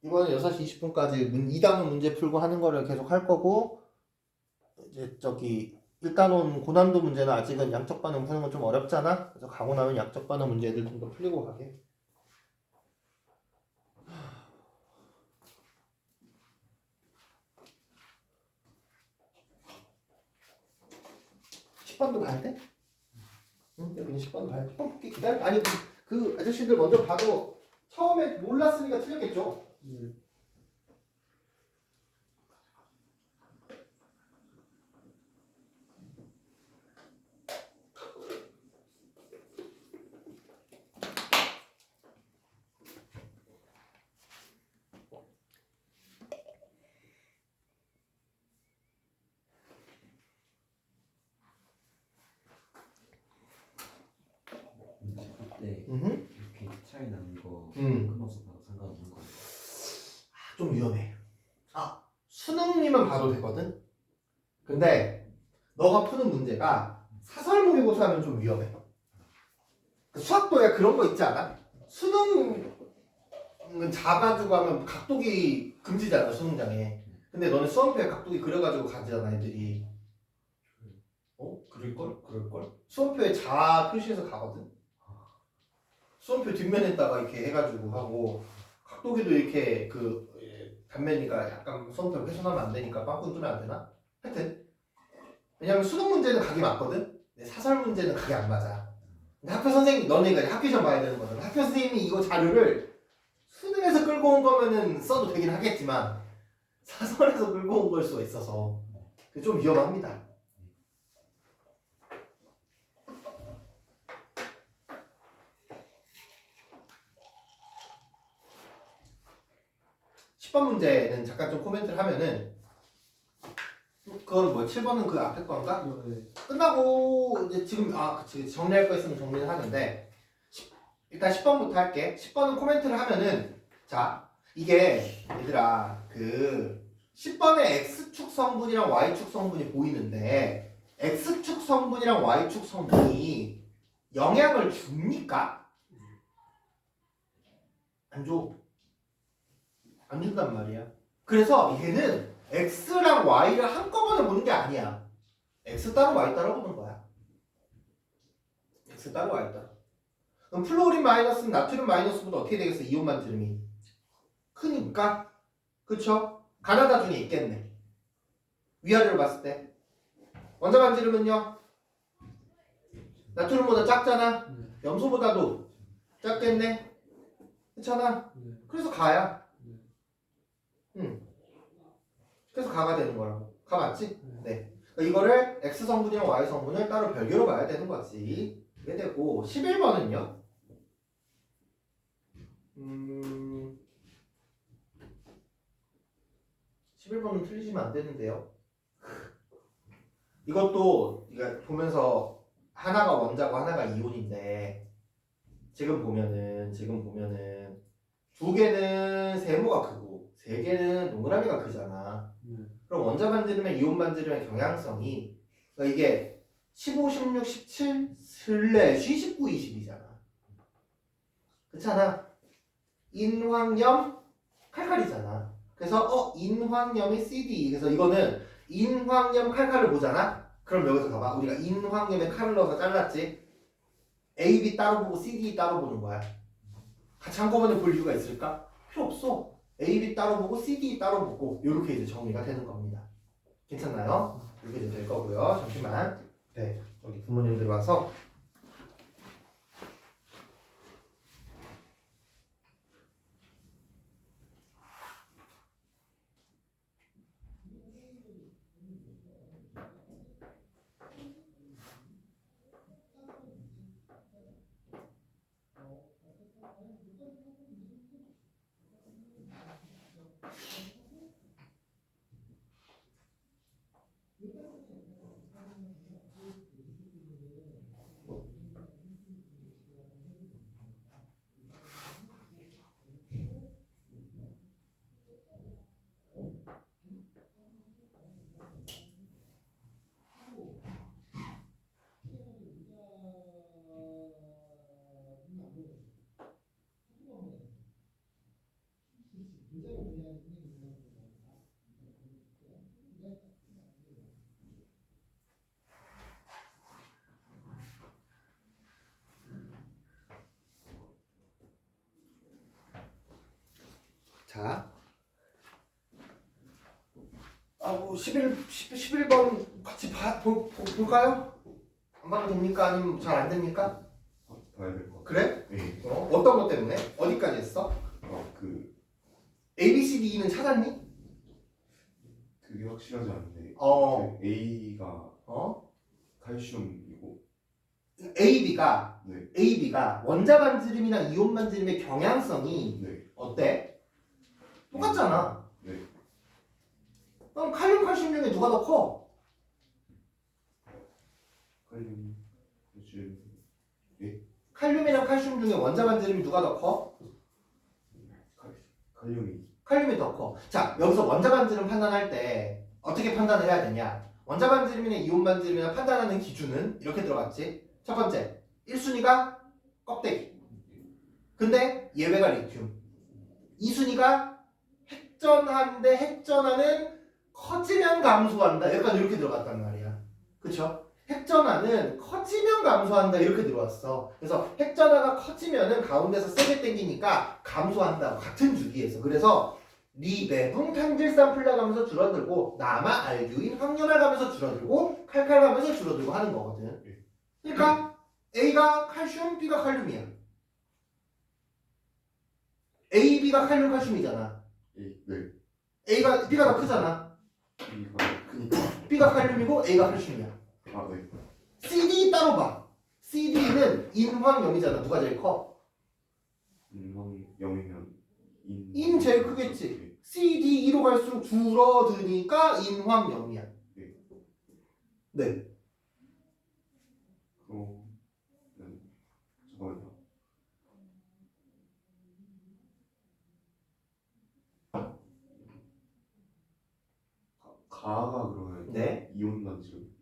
[SPEAKER 1] 이번에 6시 20분까지 2단원 문제 풀고 하는 거를 계속 할 거고, 이제 1단원 고난도 문제는 아직은 양적 반응 푸는 건 좀 어렵잖아? 그래서 가고 나면 양적 반응 문제들 좀 더 풀리고 가게. 10번도 가야 돼? 응? 여기는 10번 가야 돼. 10번 붙기 기다려. 아니, 그 아저씨들 먼저 봐도 처음에 몰랐으니까 틀렸겠죠?
[SPEAKER 3] 네.
[SPEAKER 1] 음.
[SPEAKER 3] 이렇게 차이 나는 거 끊어서 봐도 상관없는 거예요.
[SPEAKER 1] 좀 위험해. 수능이면 봐도 되거든? 근데 너가 푸는 문제가 사설 모의고사면 좀 위험해. 수학도에 그런 거 있지 않아? 수능은 자가지고 하면 각도기 금지잖아, 수능장에. 근데 너는 수험표에 각도기 그려가지고 가잖아, 애들이.
[SPEAKER 3] 그럴걸?
[SPEAKER 1] 수험표에 자 표시해서 가거든? 수험표 뒷면에다가 이렇게 해가지고 하고, 각도기도 이렇게 단면이가 약간 수험표를 훼손하면 안 되니까 빵꾸 뜨면 안 되나? 하여튼. 왜냐면 수능 문제는 각이 맞거든? 근데 사설 문제는 각이 안 맞아. 근데 학교 선생님, 너네가 학교 시험 봐야 되는 거잖아. 학교 선생님이 이거 자료를 수능에서 끌고 온 거면은 써도 되긴 하겠지만, 사선에서 끌고 온 걸 수가 있어서 좀 위험합니다. (10번) 문제는 잠깐 좀 코멘트를 하면은 그건 뭐 7번은 그 앞에 건가?
[SPEAKER 2] 네.
[SPEAKER 1] 끝나고 이제 지금 그치 정리할 거 있으면 정리를 하는데 일단 10번부터 할게. 10번은 코멘트를 하면은 자 이게 얘들아 그 10번에 x축 성분이랑 y축 성분이 보이는데 x축 성분이랑 y축 성분이 영향을 줍니까? 안 줘. 안 준단 말이야. 그래서 얘는 x랑 y를 한꺼번에 보는 게 아니야. x 따로 y 따로 보는 거야. x 따로 y 따로. 그럼 플로린 마이너스는 나트륨 마이너스보다 어떻게 되겠어? 이온만 들음이 크니까. 그쵸? 가나다 중에 있겠네. 위아래로 봤을 때 원자만 들음은요 나트륨보다 작잖아.
[SPEAKER 2] 네.
[SPEAKER 1] 염소보다도 작겠네. 그렇잖아.
[SPEAKER 2] 네.
[SPEAKER 1] 그래서 가야.
[SPEAKER 2] 네.
[SPEAKER 1] 그래서 가가 되는 거라고. 가 맞지?
[SPEAKER 2] 네.
[SPEAKER 1] 네. 그러니까 이거를 x 성분이랑 y 성분을 따로 별개로 봐야 되는 거지. 이게 되고 11번은요. 11번은 틀리시면 안 되는데요. 이것도 이거 보면서 하나가 원자고 하나가 이온인데 지금 보면은 두 개는 세모가 크고 세 개는 동그라미가 크잖아.
[SPEAKER 2] 네.
[SPEAKER 1] 그럼 원자만 들으면 이온만 들으면 경향성이 그러니까 이게 15, 16, 17 슬래시 19, 20이잖아. 그렇잖아. 인황염 칼칼이잖아. 그래서 인황염이 CD. 그래서 이거는 인황염 칼칼을 보잖아. 그럼 여기서 봐봐. 우리가 인황염에 칼을 넣어서 잘랐지. AB 따로 보고 CD 따로 보는 거야. 같이 한꺼번에 볼 이유가 있을까? 필요 없어. AB 따로 보고 CD 따로 보고 이렇게 이제 정리가 되는 겁니다. 괜찮나요? 이렇게 이제 될 거고요. 잠시만. 네, 여기 부모님들 와서 자, 11번 같이 볼까요? 안 봐도 됩니까? 아니면 잘 안 됩니까?
[SPEAKER 3] 봐야 될 것 같아요.
[SPEAKER 1] 그래?
[SPEAKER 3] 네.
[SPEAKER 1] 어떤 것 때문에? 어디까지 했어?
[SPEAKER 3] 그
[SPEAKER 1] A, B, C, D는 찾았니?
[SPEAKER 3] 그게 확실하지 않은데
[SPEAKER 1] 어.
[SPEAKER 3] 그 A가 칼슘이고
[SPEAKER 1] A,
[SPEAKER 3] 네.
[SPEAKER 1] B가 원자 반지름이나 이온 반지름의 경향성이
[SPEAKER 3] 네.
[SPEAKER 1] 어때? 똑같잖아.
[SPEAKER 3] 네.
[SPEAKER 1] 그럼 칼륨 중에 누가 더 커?
[SPEAKER 3] 칼륨 칼슘
[SPEAKER 1] 칼륨이랑 칼슘 중에 원자 반지름이 누가 더 커?
[SPEAKER 3] 칼륨이
[SPEAKER 1] 칼륨이 더 커. 자, 여기서 원자 반지름 판단할 때 어떻게 판단을 해야 되냐? 원자 반지름이나 이온 반지름이나 판단하는 기준은 이렇게 들어갔지. 첫 번째, 1순위가 껍데기. 근데 예외가 리튬. 2순위가 핵전하인데 핵전하는 커지면 감소한다. 약간 이렇게 들어갔단 말이야. 그쵸? 핵전하는 커지면 감소한다. 이렇게 들어왔어. 그래서 핵전하가 커지면은 가운데서 세게 당기니까 감소한다. 같은 주기에서. 그래서 리베붕 탄질산 풀려가면서 줄어들고 남아 알규인 확률화가면서 줄어들고 칼칼가면서 줄어들고 하는 거거든. 그러니까 A가 칼슘, B가 칼륨이야. A, B가 칼륨, 칼슘이잖아.
[SPEAKER 3] 네.
[SPEAKER 1] B가 더 크잖아.
[SPEAKER 3] B가
[SPEAKER 2] 그니까.
[SPEAKER 1] B가 칼륨이고 A가 칼슘이야.
[SPEAKER 3] 아 네.
[SPEAKER 1] CD 따로 봐. CD는 인황염이잖아. 누가 제일 커?
[SPEAKER 3] 인왕 0이면
[SPEAKER 1] 인 제일 크겠지. CD2로 갈수록 줄어드니까 인황염이야. 네.
[SPEAKER 3] 그럼 잠깐만요. 가가 그러면
[SPEAKER 1] 네.
[SPEAKER 3] 이온 반지름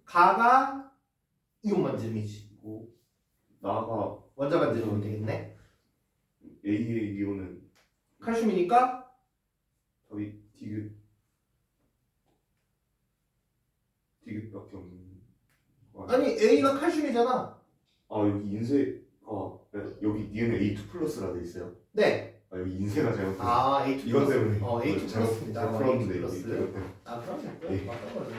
[SPEAKER 1] 가가 이온 반지름이지.
[SPEAKER 3] 이고 나가
[SPEAKER 1] 원자 반지름은 되겠네.
[SPEAKER 3] A의 이온은
[SPEAKER 1] 칼슘이니까
[SPEAKER 3] 답이 디귿밖에 없는 거 아니야?
[SPEAKER 1] 아니 A가 칼슘이잖아.
[SPEAKER 3] 아 여기 인쇄가 여기 니은 A2 플러스라 돼 있어요.
[SPEAKER 1] 네.
[SPEAKER 3] 아 여기 인쇄가 잘못.
[SPEAKER 1] 아 A2
[SPEAKER 3] 이것
[SPEAKER 1] 플러스.
[SPEAKER 3] 때문에.
[SPEAKER 1] A2
[SPEAKER 3] 잘못
[SPEAKER 1] 플러스입니다.
[SPEAKER 3] 풀었는데
[SPEAKER 1] A2 플러스.
[SPEAKER 3] 이것 때문에.
[SPEAKER 1] 아 그럼
[SPEAKER 3] 네.
[SPEAKER 1] 맞는 거죠.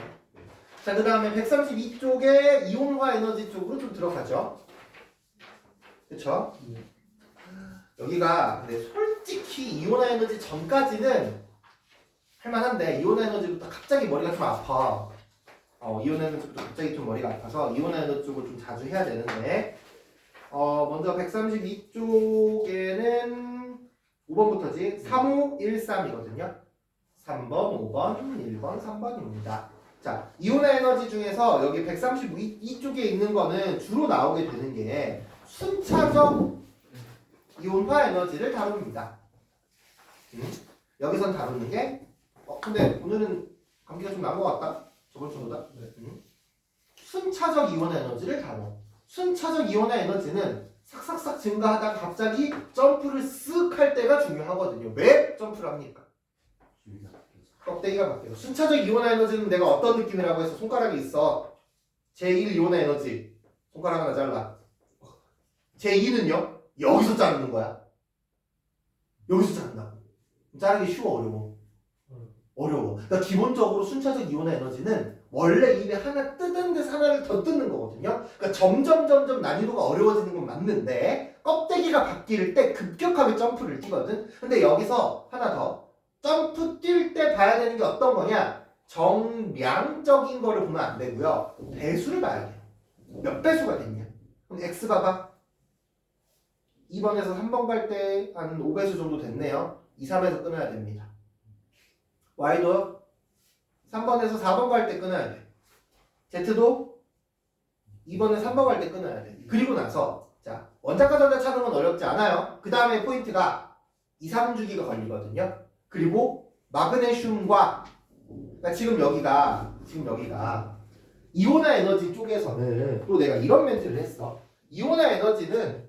[SPEAKER 1] 자 그다음에 132쪽에 이온화 에너지 쪽으로 좀 들어가죠. 그렇죠? 여기가 근데 솔직히 이온화 에너지 전까지는 할만한데 이온화 에너지부터 갑자기 머리가 좀 아파. 이온화 에너지부터 갑자기 좀 머리가 아파서 이온화 에너지 쪽을 좀 자주 해야 되는데 먼저 132쪽에는 5번부터지 3513이거든요. 3번, 5번, 1번, 3번입니다. 자, 이온화 에너지 중에서 여기 132쪽에 있는 거는 주로 나오게 되는 게 순차적 이온화 에너지를 다룹니다. 여기선 다루는 게 근데 오늘은 감기가 좀 난 것 같다. 저번 주보다. 순차적 이온화 에너지를 다뤄. 순차적 이온화 에너지는 싹싹싹 증가하다가 갑자기 점프를 쓱 할 때가 중요하거든요. 왜 점프를 합니까? 껍데기가 바뀌어요. 순차적 이온화 에너지는 내가 어떤 느낌이라고 해서 손가락이 있어. 제1 이온화 에너지 손가락 하나 잘라. 제2는요? 여기서 자르는 거야. 여기서 자른다고. 자르기 쉬워 어려워? 어려워. 그러니까 기본적으로 순차적 이온화 에너지는 원래 입에 하나 뜯은 데서 하나를 더 뜯는 거거든요. 그러니까 점점 난이도가 어려워지는 건 맞는데 껍데기가 바뀔 때 급격하게 점프를 뛰거든. 근데 여기서 하나 더 점프 뛸 때 봐야 되는 게 어떤 거냐? 정량적인 거를 보면 안 되고요. 배수를 봐야 돼요. 몇 배수가 됐냐? 그럼 X 봐봐. 2번에서 3번 갈 때 한 5배수 정도 됐네요. 2, 3에서 끊어야 됩니다. Y도 3번에서 4번 갈 때 끊어야 돼. Z도 2번에 3번 갈 때 끊어야 돼. 그리고 나서 자 원자과 전자 찾는 건 어렵지 않아요. 그 다음에 포인트가 2, 3주기가 걸리거든요. 그리고 마그네슘과 그러니까 지금 여기가 이온화 에너지 쪽에서는 또 내가 이런 멘트를 했어. 이온화 에너지는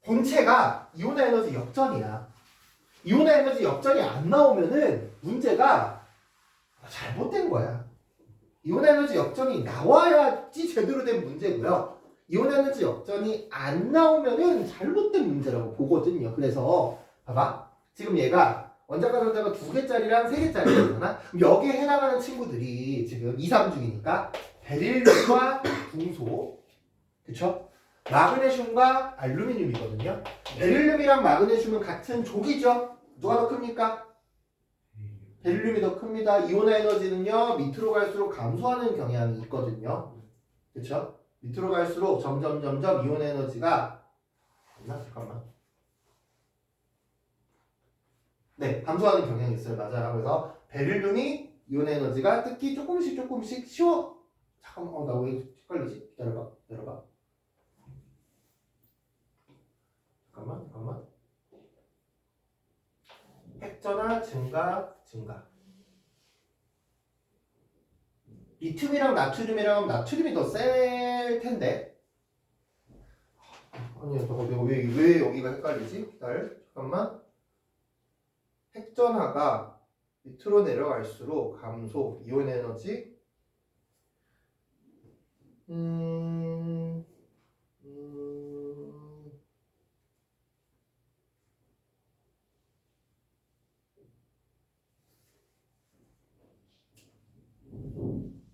[SPEAKER 1] 본체가 이온화 에너지 역전이야. 이온화 에너지 역전이 안 나오면은 문제가 잘못된 거야. 이온화 에너지 역전이 나와야지 제대로 된 문제고요. 이온화 에너지 역전이 안 나오면은 잘못된 문제라고 보거든요. 그래서 봐봐. 지금 얘가 원자과 전자가 2개짜리랑 3개짜리잖아. 여기에 해당하는 친구들이 지금 2, 3중이니까 베릴륨과 중소, 그쵸? 마그네슘과 알루미늄이거든요. 베릴륨이랑 마그네슘은 같은 족이죠. 누가 더 큽니까? 베릴륨이 더 큽니다. 이온화 에너지는요 밑으로 갈수록 감소하는 경향이 있거든요. 그쵸? 밑으로 갈수록 점점 이온화 에너지가 잠깐만. 네, 감소하는 경향이 있어요. 맞아요. 그래서 베릴륨이 이온화 에너지가 특히 조금씩 쉬워. 잠깐만, 나 왜 헷갈리지? 기다려봐. 잠깐만. 핵전화 증가. 리튬이랑 나트륨이랑 나트륨이 더 셀 텐데. 아니, 저거 내가 왜 여기가 헷갈리지? 기다려. 잠깐만. 핵전화가 밑으로 내려갈수록 감소, 이온 에너지.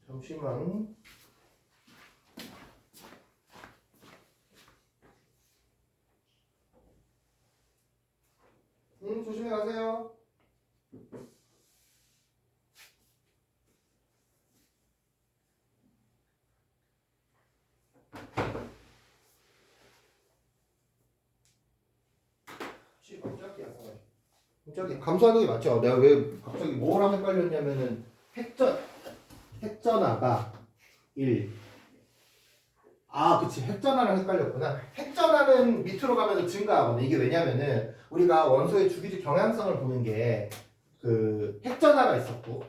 [SPEAKER 1] 잠시만. 조심히 가세요. 저기 감소하는 게 맞죠? 내가 왜 갑자기 뭐랑 헷갈렸냐면은 핵전하가 1. 아, 그치. 핵전하랑 헷갈렸구나. 핵전하는 밑으로 가면서 증가하거든. 이게 왜냐면은 우리가 원소의 주기적 경향성을 보는 게 그 핵전하가 있었고.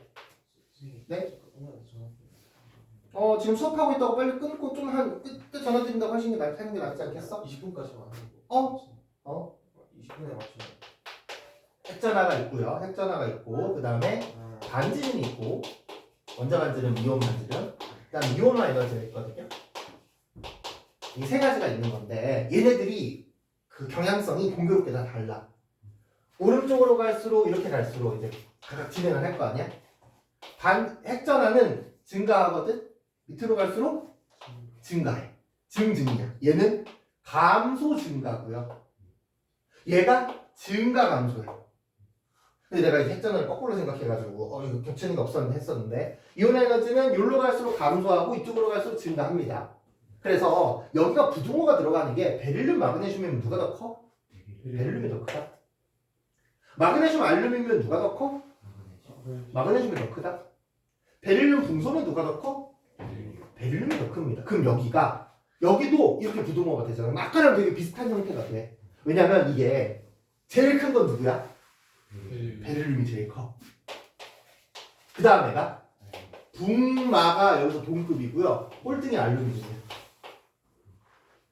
[SPEAKER 1] 네? 지금 수업하고 있다고 빨리 끊고 좀 한 끝 전화 드린다고 하시는 게 하는 게 낫지 않겠어?
[SPEAKER 2] 20분까지 왔는데.
[SPEAKER 1] 20분에 맞추면. 핵전하가 있고요. 핵전하가 있고 그 다음에 반지름이 있고 원자 반지름, 이온 반지름, 그다음 이온화 에너지가 있거든요. 이 세 가지가 있는 건데 얘네들이 그 경향성이 공교롭게 다 달라. 오른쪽으로 갈수록 이렇게 갈수록 이제 각각 진행을 할 거 아니야? 핵전하는 증가하거든. 밑으로 갈수록 증가해. 증이야. 얘는 감소 증가고요. 얘가 증가 감소해. 근데 내가 이 핵전을 거꾸로 생각해가지고 이거 겹치는 게 없었는데 했었는데 이온 에너지는 여기로 갈수록 감소하고 이쪽으로 갈수록 증가합니다. 그래서 여기가 부등호가 들어가는 게 베릴륨, 마그네슘이면 누가 더 커? 베릴륨이 더 크다. 마그네슘, 알루미늄이면 누가 더 커? 마그네슘이 더 크다. 베릴륨, 붕소면 누가 더 커? 베릴륨이 더 큽니다. 그럼 여기도 이렇게 부등호가 되잖아. 아까랑 되게 비슷한 형태가 돼. 왜냐면 이게 제일 큰 건 누구야? 베릴륨이 제일 커. 그 다음 애가 붕마가 여기서 동급이고요. 꼴등이 알루미늄이야.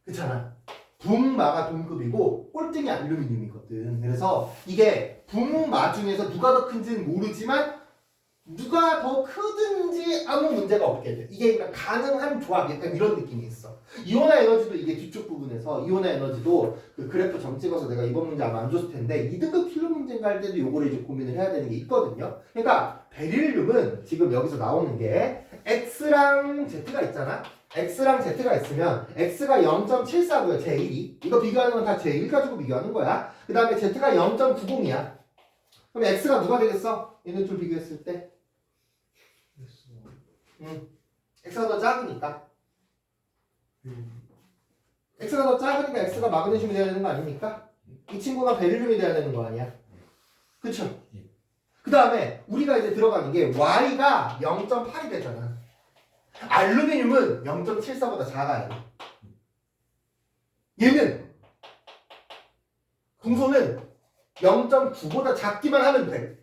[SPEAKER 1] 그렇잖아. 붕마가 동급이고 꼴등이 알루미늄이거든. 그래서 이게 붕마 중에서 누가 더 큰지는 모르지만 누가 더 크든지 아무 문제가 없게 돼. 이게 그러니까 가능한 조합, 약간 이런 느낌이 있어. 이온화 에너지도 이게 뒤쪽 부분에서 이온화 에너지도 그 그래프 점 찍어서 내가 이번 문제 아마 안 줬을 텐데 2등급 필로 문제인가 할 때도 요거를 이제 고민을 해야 되는 게 있거든요. 그러니까 베릴륨은 지금 여기서 나오는 게 X랑 Z가 있잖아. X랑 Z가 있으면 X가 0.74고요. 제1이. 이거 비교하는 건 다 제1 가지고 비교하는 거야. 그 다음에 Z가 0.90이야. 그럼 X가 누가 되겠어? 얘네 둘 비교했을 때 X가 더 작으니까. X가 더 작으니까 X가 마그네슘이 돼야 되는 거 아닙니까? 이 친구가 베릴륨이 돼야 되는 거 아니야? 그쵸? 그 다음에 우리가 이제 들어가는 게 Y가 0.8이 되잖아. 알루미늄은 0.74보다 작아요. 얘는 금소는 0.9보다 작기만 하면 돼.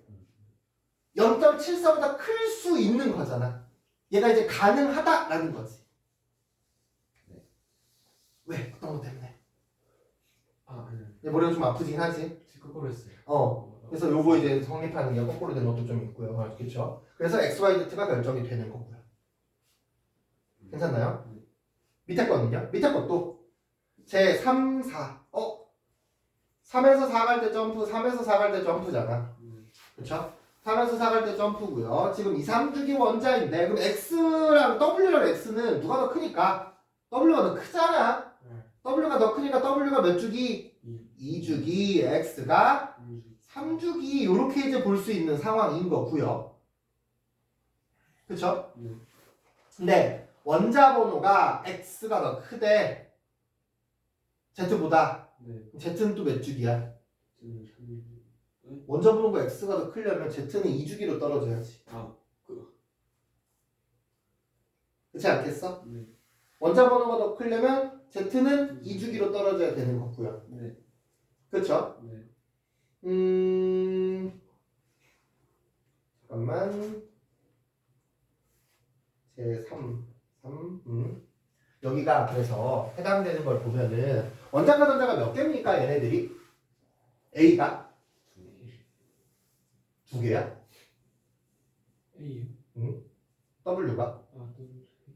[SPEAKER 1] 0.74보다 클 수 있는 거잖아. 얘가 이제 가능하다라는 거지. 왜? 어떤 것 때문에? 내 머리가 좀 아프긴 하지.
[SPEAKER 2] 거꾸로 했어요.
[SPEAKER 1] 그래서 요거 이제 성립하는 게 거꾸로 된 것도 좀 있고요. 그렇죠? 그래서 XYZ가 결정이 되는 거고요. 괜찮나요? 밑에 거는요? 밑에 것도 제 3, 4. 3에서 4 갈 때 점프, 3에서 4 갈 때 점프잖아. 그렇죠? 3에서 4 갈 때 점프고요. 지금 2, 3주기 원자인데 그럼 X랑 W랑 X는 누가 더 크니까? W가 더 크잖아. W가 더 크니까 W가 몇 주기? 2주기, X가 3주기 이렇게 이제 볼 수 있는 상황인 거고요. 그렇죠? 근데 원자 번호가 X가 더 크대. Z보다. Z는 또 몇 주기야? 원자 번호가 X가 더 크려면 Z는 2주기로 떨어져야지. 그렇지 않겠어? 원자 번호가 더 크려면 Z는 2주기로 떨어져야 되는 거고요. 그렇죠? 잠깐만. 제 3. 여기가 그래서 해당되는 걸 보면은 원자과 전자가 몇 개입니까? 얘네들이? A가? 2개야? W가?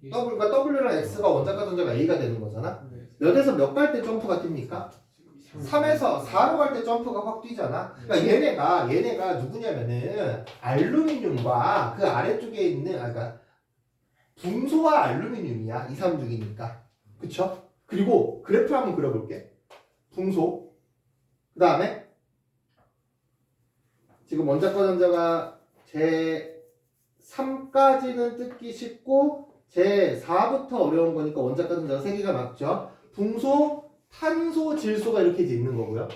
[SPEAKER 1] 그러니까 W랑 X가 원자과 전자가 A가 되는 거잖아? 몇에서 몇 갈 때 점프가 뜁니까? 3에서 4로 갈 때 점프가 확 뛰잖아. 그러니까 얘네가 누구냐면은 알루미늄과 그 아래쪽에 있는 그러니까 붕소와 알루미늄이야. 2, 3주기니까. 그쵸? 그리고 그래프 한번 그려볼게. 붕소. 그 다음에 지금 원자과 전자가 제3까지는 뜯기 쉽고 제4부터 어려운 거니까 원자과 전자가 3개가 맞죠? 붕소, 탄소, 질소가 이렇게 이제 있는 거고요.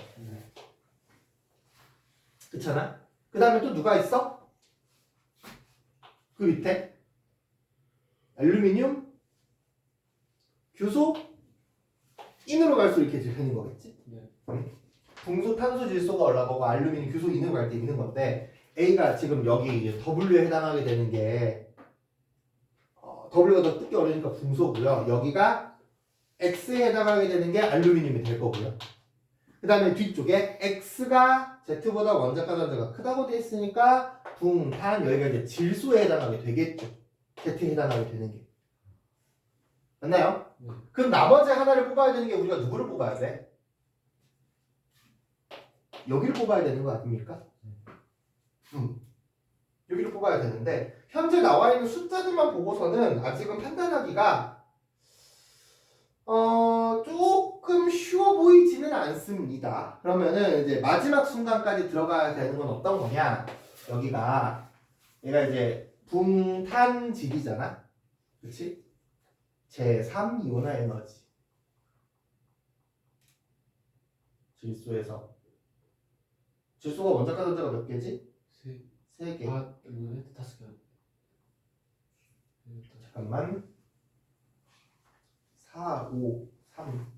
[SPEAKER 1] 그렇잖아? 그 다음에 또 누가 있어? 그 밑에 알루미늄, 규소, 인으로 갈수록 이렇게 되는 거겠지?
[SPEAKER 2] 네.
[SPEAKER 1] 중소 탄소 질소가 올라가고 알루미늄, 규소 인으로 갈 때 있는 건데 A가 지금 여기 이제 W에 해당하게 되는 게 W가 더 뜯기 어려우니까 중소고요. 여기가 X에 해당하게 되는 게 알루미늄이 될 거고요. 그 다음에 뒤쪽에 X가 Z보다 원자가 전자가 크다고 돼 있으니까 붕, 탄, 여기가 이제 질소에 해당하게 되겠죠. Z에 해당하게 되는 게. 맞나요?
[SPEAKER 2] 네.
[SPEAKER 1] 그럼 나머지 하나를 뽑아야 되는 게 우리가 누구를 뽑아야 돼? 여기를 뽑아야 되는 거 아닙니까? 여기를 뽑아야 되는데 현재 나와 있는 숫자들만 보고서는 아직은 판단하기가 조금 쉬워 보이지는 않습니다. 그러면은 이제 마지막 순간까지 들어가야 되는 건 어떤 거냐? 여기가 얘가 이제 붕탄질이잖아. 그렇지? 제3이온화 에너지. 질소에서 질소가 원자과 전자가 몇 개지?
[SPEAKER 2] 세.
[SPEAKER 1] 3개.
[SPEAKER 2] 아, 이거 5개.
[SPEAKER 1] 잠깐만. 4, 5, 3.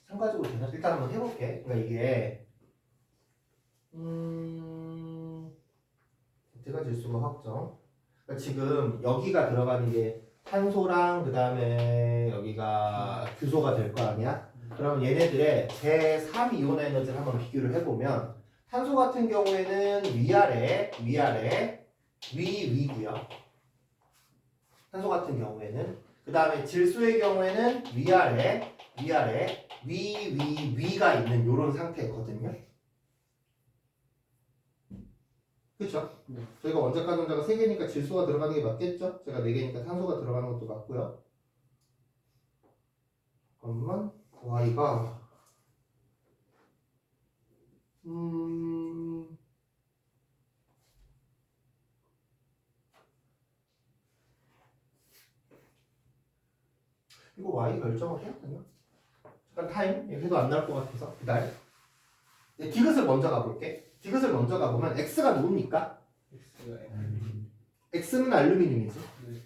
[SPEAKER 1] 3 가지고 되나? 일단 한번 해볼게. 그러니까 이게 제가 질소가 확정. 그러니까 지금 여기가 들어가는 게 탄소랑 그 다음에 여기가 규소가 될 거 아니야? 그럼 얘네들의 제3이온 에너지를 한번 비교를 해보면 탄소 같은 경우에는 위아래, 위고요. 탄소 같은 경우에는 그 다음에 질소의 경우에는 위아래, 위가 있는 이런 상태거든요. 그렇죠?
[SPEAKER 2] 네.
[SPEAKER 1] 저희가 원자과 전자가 3개니까 질소가 들어가는 게 맞겠죠? 제가 4개니까 탄소가 들어가는 것도 맞고요. 잠깐만. Y가 이거 Y 결정을 해야 되나? 잠깐 타임. 해도 안 나올 것 같아서 기다려. 디귿을 먼저 가볼게. 디귿을 먼저 가보면 X가 누굽니까? X는 알루미늄이지.
[SPEAKER 2] 네.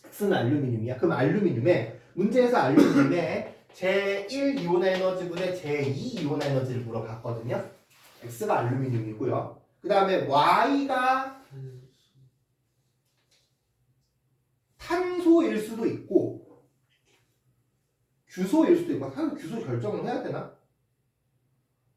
[SPEAKER 1] X는 알루미늄이야. 그럼 알루미늄에 문제에서 알루미늄에 제1 이온 에너지분의 제2 이온 에너지를 물어봤거든요. X가 알루미늄이고요. 그 다음에 Y가 탄소일 수도 있고 규소일 수도 있고. 사실 규소 결정을 해야 되나?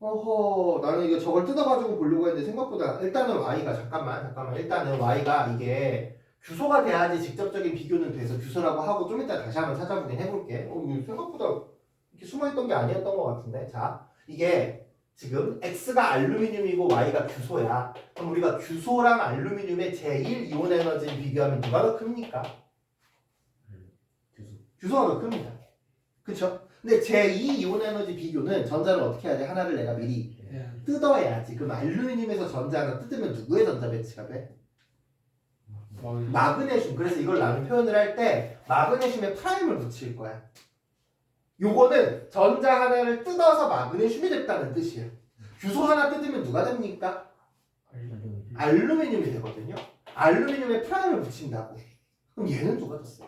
[SPEAKER 1] 나는 이거 저걸 뜯어가지고 보려고 했는데 생각보다 일단은 Y가 잠깐만 일단은 Y가 이게 규소가 돼야지 직접적인 비교는 돼서 규소라고 하고 좀 이따 다시 한번 찾아보긴 해볼게. 이거 생각보다 이렇게 숨어있던 게 아니었던 것 같은데. 자, 이게 지금 X가 알루미늄이고 Y가 규소야. 그럼 우리가 규소랑 알루미늄의 제1 이온 에너지를 비교하면 누가 더 큽니까? 규소가 더 큽니다. 그쵸? 근데 제2 이온 에너지 비교는 전자를 어떻게 해야 돼? 하나를 내가 미리 뜯어야지. 그럼 알루미늄에서 전자 하나 뜯으면 누구의 전자 배치가 돼? 마그네슘. 그래서 이걸 나는 표현을 할 때 마그네슘에 프라임을 붙일 거야. 요거는 전자 하나를 뜯어서 마그네슘이 됐다는 뜻이야. 규소 하나 뜯으면 누가 됩니까? 알루미늄이 되거든요. 알루미늄에 프라임을 붙인다고. 그럼 얘는 누가 더 세?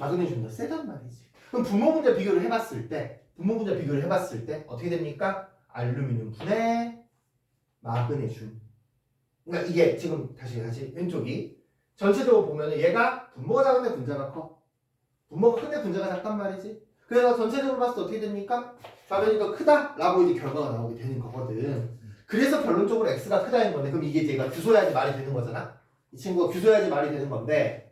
[SPEAKER 1] 마그네슘이 더 세단 말이지. 그럼 분모 분자 비교를 해봤을 때 어떻게 됩니까? 알루미늄 분의 마그네슘. 그러니까 이게 지금 다시 왼쪽이 전체적으로 보면은 얘가 분모가 작은데 분자가 커. 분모가 큰데 분자가 작단 말이지. 그래서 전체적으로 봤을 때 어떻게 됩니까? 좌변이 더 크다라고 이제 결과가 나오게 되는 거거든. 그래서 결론적으로 X가 크다는 건데, 그럼 이게 얘가 규소야지 말이 되는 거잖아. 이 친구가 규소야지 말이 되는 건데,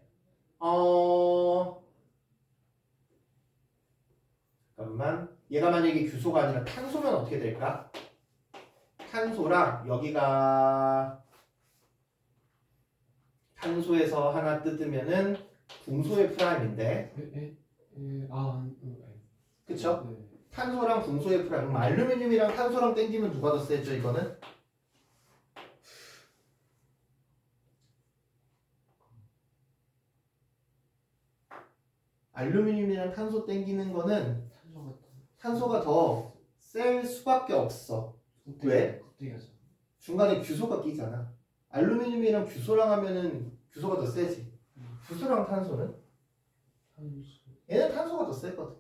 [SPEAKER 1] 잠깐만. 얘가 만약에 규소가 아니라 탄소면 어떻게 될까? 탄소랑 여기가 탄소에서 하나 뜯으면은 붕소의 프라임인데, 그쵸?
[SPEAKER 2] 네.
[SPEAKER 1] 탄소랑 붕소의 프라임. 그럼 알루미늄이랑 탄소랑 땡기면 누가 더 세죠? 이거는? 알루미늄이랑 탄소 땡기는 거는 탄소가 더 셀 수밖에 없어. 왜?
[SPEAKER 2] 어떻게 하죠?
[SPEAKER 1] 중간에 규소가 끼잖아. 알루미늄이랑 규소랑 하면은 규소가 더 세지. 규소랑 탄소는? 얘는 탄소가 더 세거든.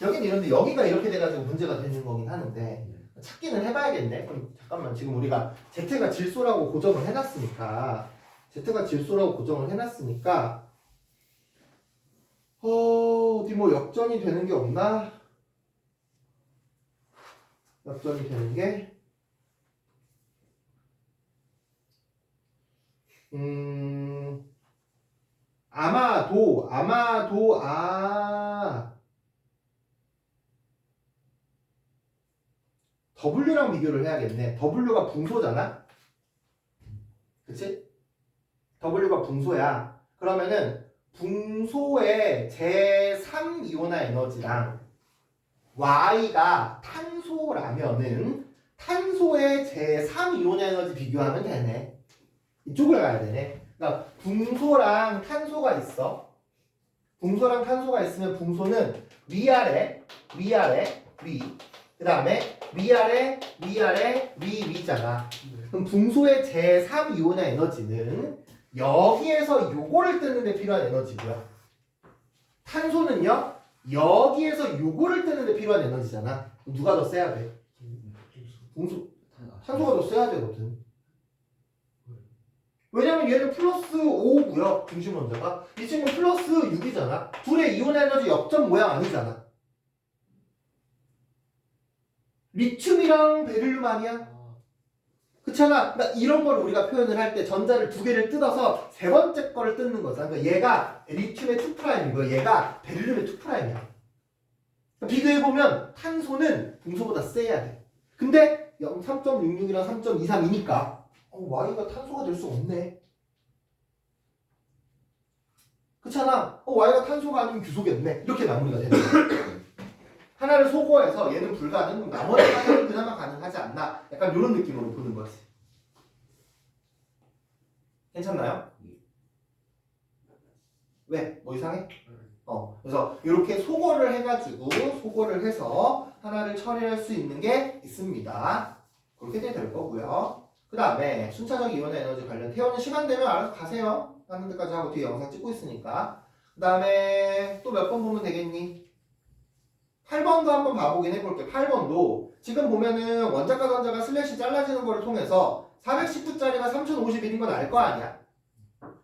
[SPEAKER 1] 여긴 이런데 여기가 이렇게 돼가지고 문제가 되는 거긴 하는데 찾기는 해봐야겠네. 그럼 잠깐만, 지금 우리가 Z가 질소라고 고정을 해놨으니까 어디 뭐 역전이 되는 게 없나? 역전이 되는 게 아마도 W랑 비교를 해야겠네. W가 붕소잖아. 그치? W가 붕소야. 그러면은 붕소의 제3이온화 에너지랑 Y가 탄소라면은 탄소의 제3이온화 에너지 비교하면 되네. 이쪽을 가야 되네. 그러니까 붕소랑 탄소가 있어. 붕소랑 탄소가 있으면 붕소는 위아래, 위. 그 다음에 위아래, 위잖아. 그럼 붕소의 제3이온화 에너지는 여기에서 요거를 뜨는데 필요한 에너지고요. 탄소는요, 여기에서 요거를 뜨는데 필요한 에너지잖아. 누가 더 세야 돼? 붕소, 탄소가 더 세야 되거든. 왜냐면 얘는 플러스 5고요. 중심 원자가. 이 친구는 플러스 6이잖아. 둘의 이온 에너지 역전 모양 아니잖아. 리튬이랑 베릴륨 아니야? 그렇잖아. 그러니까 이런 걸 우리가 표현을 할 때 전자를 두 개를 뜯어서 세 번째 거를 뜯는 거잖아. 그러니까 얘가 리튬의 2'이고 얘가 베릴륨의 2'이야. 비교해보면 탄소는 붕소보다 세야 돼. 근데 3.66이랑 3.23이니까 Y가 탄소가 될 수 없네. 그렇잖아. Y가 탄소가 아니면 규소겠네. 이렇게 마무리가 되는 거야. 하나를 소거해서 얘는 불가능, 그럼 나머지 하나는 그나마 가능하지 않나? 약간 이런 느낌으로 보는 거지. 괜찮나요? 왜? 뭐 이상해? 그래서 이렇게 소거를 해서 하나를 처리할 수 있는 게 있습니다. 그렇게 될 거고요. 그 다음에 순차적 이온의 에너지 관련 태워는 시간 되면 알아서 가세요. 하는 데까지 하고 뒤에 영상 찍고 있으니까. 그 다음에 또 몇 번 보면 되겠니? 8번도 한번 봐보긴 해볼게. 8번도 지금 보면은 원자과 전자가 슬래시 잘라지는 거를 통해서 419짜리가 3051인 건 알 거 아니야?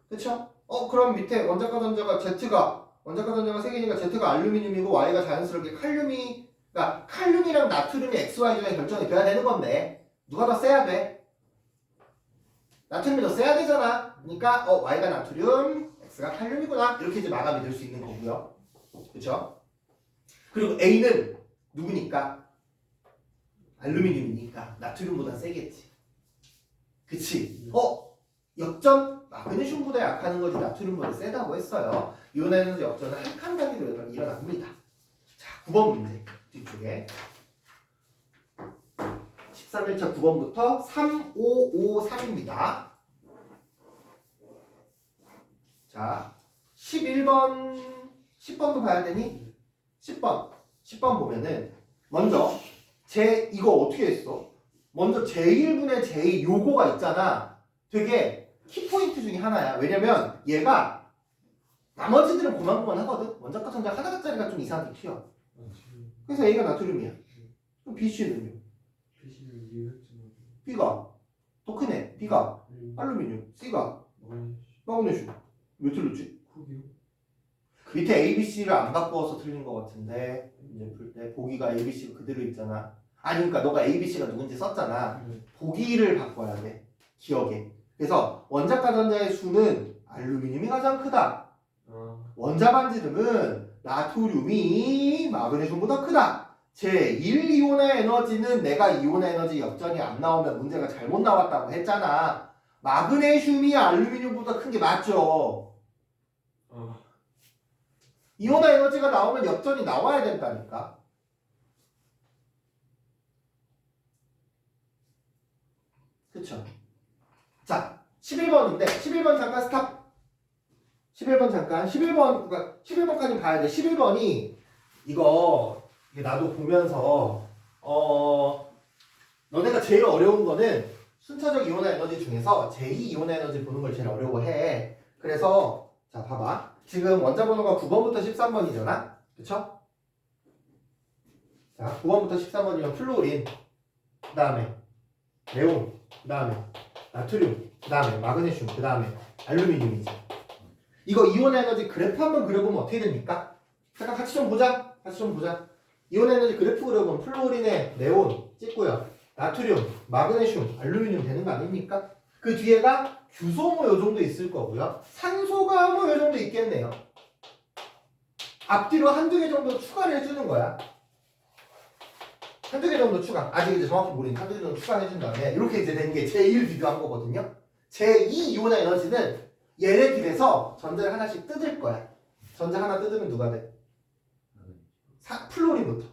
[SPEAKER 1] 그쵸? 그럼 밑에 원자과 전자가 3개니까 Z가 알루미늄이고 Y가 자연스럽게 그러니까 칼륨이랑 나트륨이 XY중에 결정이 돼야 되는 건데 누가 더 세야 돼? 나트륨이 더 세야 되잖아. 그러니까 Y가 나트륨, X가 칼륨이구나. 이렇게 이제 마감이 될 수 있는 거고요. 그쵸? 그리고 A는 누구니까? 알루미늄이니까 나트륨보다 세겠지. 그치? 역전? 마그네슘보다 약하는 거지 나트륨보다 세다고 했어요. 이온에는 역전은 한 칸 단위로 일어납니다. 자, 9번 문제 뒤쪽에 13일차 9번부터 3553입니다. 자, 10번도 봐야 되니? 10번 보면은 먼저 이거 어떻게 했어? 먼저 제1분의 제2 요거가 있잖아. 되게 키포인트 중에 하나야. 왜냐면 얘가 나머지들은 고만고만하거든. 원자과 전자 하나짜리가 좀 이상하게 튀어. 그래서 A가 나트륨이야. 그럼 BC는요? B가 더 크네. B가 알루미늄, C가 마그네슘. 왜 틀렸지? 밑에 A, B, C를 안 바꾸어서 틀린 것 같은데 이제 풀 때 보기가 A, B, C가 그대로 있잖아. 아니 그러니까 너가 A, B, C가 누군지 썼잖아. 보기를 바꿔야 돼. 기억에. 그래서 원자과 전자의 수는 알루미늄이 가장 크다. 원자 반지름은 나트륨이 마그네슘보다 크다. 제1이온의 에너지는 내가 이온의 에너지 역전이 안 나오면 문제가 잘못 나왔다고 했잖아. 마그네슘이 알루미늄보다 큰 게 맞죠? 이온의 에너지가 나오면 역전이 나와야 된다니까. 그쵸? 자, 11번인데 11번 잠깐 스탑. 11번 잠깐. 11번까지 봐야 돼. 11번이 이거 이게 나도 보면서 너네가 제일 어려운 거는 순차적 이온화 에너지 중에서 제2 이온화 에너지 보는 걸 제일 어려워해. 그래서 자 봐봐. 지금 원자 번호가 9번부터 13번이잖아. 그쵸? 자 9번부터 13번이면 플루오린, 그 다음에 네온, 그 다음에 나트륨, 그 다음에 마그네슘, 그 다음에 알루미늄이지. 이거 이온 에너지 그래프 한번 그려보면 어떻게 됩니까? 잠깐 같이 좀 보자. 이온 에너지 그래프 그려보면 플루오린에 네온 찍고요. 나트륨, 마그네슘, 알루미늄 되는 거 아닙니까? 그 뒤에가 규소 뭐 요 정도 있을 거고요. 산소가 뭐 요 정도 있겠네요. 앞뒤로 한두 개 정도 추가를 해주는 거야. 한두 개 정도 추가. 아직 이제 정확히 모르니까 한두 개 정도 추가해준 다음에 이렇게 이제 된 게 제1 비교한 거거든요. 제2 이온화 에너지는 얘네들에서 전자를 하나씩 뜯을 거야. 전자 하나 뜯으면 누가 돼? 플로린부터.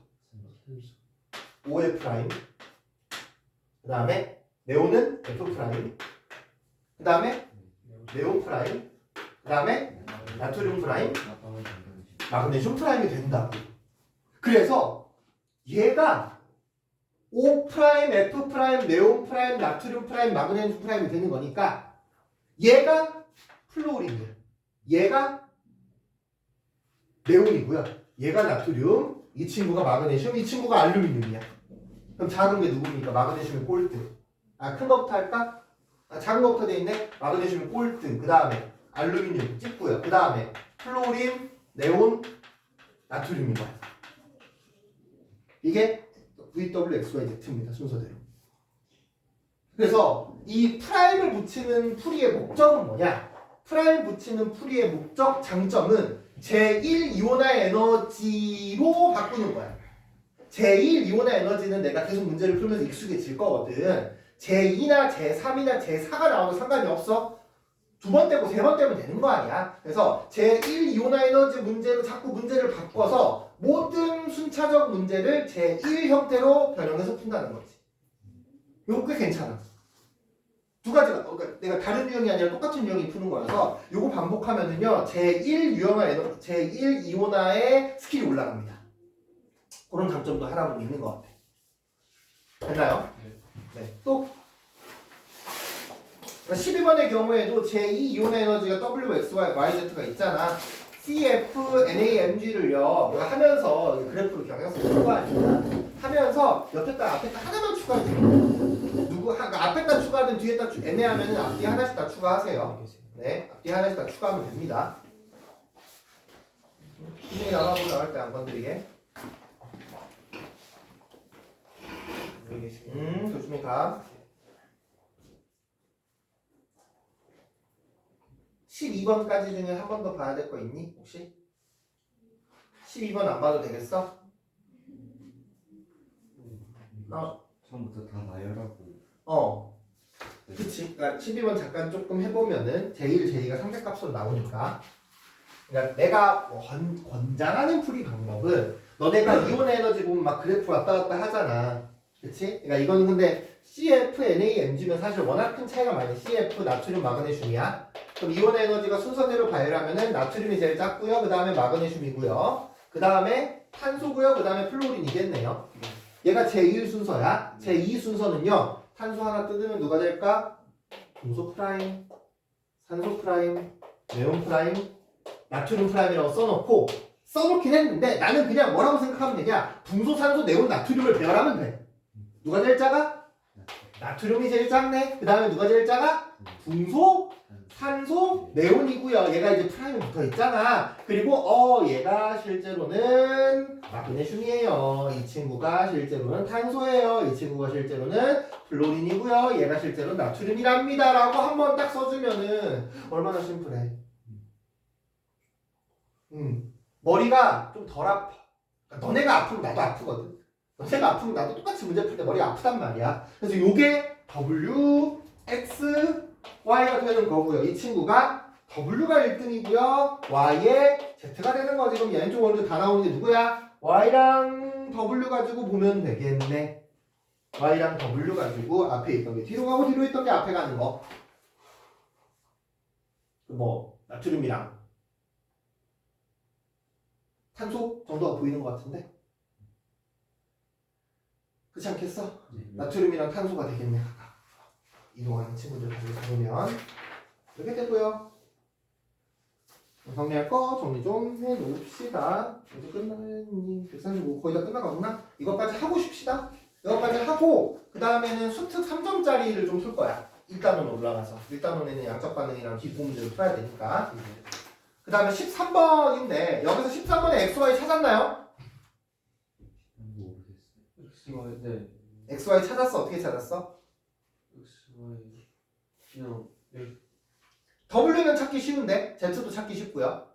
[SPEAKER 1] OF 프라임. 그 다음에 네온은 F 프라임. 그 다음에 네온 프라임. 그 다음에 나트륨 프라임. 마그네슘 프라임이 된다고. 그래서 얘가 O 프라임, F 프라임, 네온 프라임, 나트륨 프라임, 마그네슘 프라임이 되는 거니까 얘가 플로린이에요. 얘가 네온이고요. 얘가 나트륨, 이 친구가 마그네슘, 이 친구가 알루미늄이야. 그럼 작은 게 누굽니까? 마그네슘이 꼴등. 큰 거부터 할까? 작은 거부터 돼 있네. 마그네슘이 꼴등. 그 다음에 알루미늄 찍고요. 그 다음에 플로린, 네온, 나트륨인 거야. 이게 VWXYZ입니다. 순서대로. 그래서 이 프라임을 붙이는 풀이의 목적은 뭐냐? 프라임 붙이는 풀이의 목적, 장점은 제1 이온화 에너지로 바꾸는 거야. 제1 이온화 에너지는 내가 계속 문제를 풀면서 익숙해질 거거든. 제2나 제3이나 제4가 나와도 상관이 없어. 두 번 떼고 세 번 떼면 되는 거 아니야. 그래서 제1 이온화 에너지 문제로 자꾸 문제를 바꿔서 모든 순차적 문제를 제1 형태로 변형해서 푼다는 거지. 요거 꽤 괜찮아. 두 가지가, 그러니까 내가 다른 유형이 아니라 똑같은 유형이 푸는 거라서 요거 반복하면은요, 제1 유형화 에너지, 제1 이온화의 스킬이 올라갑니다. 그런 장점도 하나는 있는 것 같아. 됐나요? 네. 또 12번의 경우에도 제2 이온화 에너지가 WXY, YZ가 있잖아. CF, NAMG를요, 내가 하면서 그래프로 경향성 푼 거 아닙니다. 하면서 옆에다 앞에다 하나만 추가해주면 앞에다 추가하든 뒤에다 애매하면 앞뒤 하나씩 다 추가하세요. 네, 앞뒤 하나씩 다 추가하면 됩니다. 분명히 나가고 나갈 때 안 건드리게. 조심히 가. 12번까지 중에 한 번 더 봐야 될 거 있니? 혹시? 12번 안 봐도 되겠어?
[SPEAKER 3] 처음부터 다 나열하고.
[SPEAKER 1] 그치. 그러니까 12번 잠깐 조금 해보면은 제1, 제2가 상대값으로 나오니까. 그러니까 내가 권장하는 풀이 방법은 너네가 이온 에너지 보면 막 그래프 왔다 갔다 하잖아. 그치? 그러니까 이거는 근데 CF, NaMg면 사실 워낙 큰 차이가 많이 CF, 나트륨, 마그네슘이야. 그럼 이온 에너지가 순서대로 발열하면은 나트륨이 제일 작고요. 그 다음에 마그네슘이고요. 그 다음에 탄소고요. 그 다음에 플로린이겠네요. 얘가 제1 순서야. 제2 순서는요. 탄소 하나 뜯으면 누가 될까? 금소 프라임, 산소 프라임, 네온 프라임, 나트륨 프라임이라고 써놓긴 했는데 나는 그냥 뭐라고 생각하면 되냐? 붕소, 산소, 네온, 나트륨을 배열하면 돼. 누가 제일 작아? 나트륨이 제일 작네. 그 다음에 누가 제일 작아? 붕소, 산소, 네온이고요. 얘가 이제 프라임이 붙어 있잖아. 그리고 얘가 실제로는 마그네슘이에요. 이 친구가 실제로는 탄소예요. 이 친구가 실제로는 플로린이고요. 얘가 실제로는 나트륨이랍니다. 라고 한번 딱 써주면은 얼마나 심플해. 머리가 좀 덜 아파. 그러니까 너네가 아프면 나도 아프거든. 너네가 아프면 나도 똑같이 문제 풀 때 머리가 아프단 말이야. 그래서 요게 W, X, Y가 되는 거고요. 이 친구가 W가 1등이고요. Y에 Z가 되는 거지. 그럼 왼쪽 오른쪽 다 나오는 게 누구야? Y랑 W 가지고 보면 되겠네. Y랑 W 가지고 앞에 있던 게 뒤로 가고 뒤로 있던 게 앞에 가는 거. 나트륨이랑 탄소 정도가 보이는 것 같은데? 그렇지 않겠어?
[SPEAKER 2] 네.
[SPEAKER 1] 나트륨이랑 탄소가 되겠네. 각각. 이동하는 친구들 가지고 잡으면 이렇게 되고요. 정리할 거 정리 좀 해놓읍시다. 이제 끝나니 135 거의 다 끝나가구나. 이것까지 하고 쉽시다. 이것까지 하고 그 다음에는 수특 3점짜리를 좀 풀 거야. 1단원 올라가서 1단원에는 양적 반응이랑 기본 문제를 풀어야 되니까. 그 다음에 13번인데 여기서 13번에 XY 찾았나요?
[SPEAKER 2] XY 네.
[SPEAKER 1] XY 찾았어? 어떻게 찾았어?
[SPEAKER 2] XY 그냥
[SPEAKER 1] W는 찾기 쉬운데 Z도 찾기 쉽고요.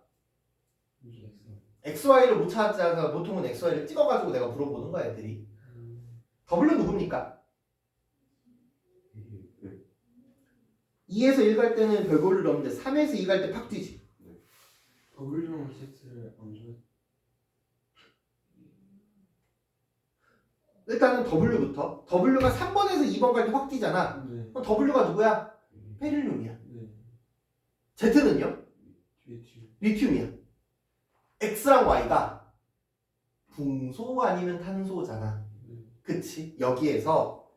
[SPEAKER 2] XY.
[SPEAKER 1] XY를 못 찾아서 보통은 XY를 찍어가지고 내가 물어보는 거야 애들이. W 누굽니까? 2에서 1 갈 때는 별볼을 넣는데 3에서 2 갈 때 팍 뛰지.
[SPEAKER 2] W랑 Z를 안 좋아.
[SPEAKER 1] 일단은 W부터. W가 3번에서 2번 갈 때 확 뛰잖아.
[SPEAKER 2] 네.
[SPEAKER 1] 그럼 W가 누구야? 베릴륨이야.
[SPEAKER 2] 네.
[SPEAKER 1] Z는요? 리튬이야. X랑 Y가 붕소 아니면 탄소잖아. 그치? 여기에서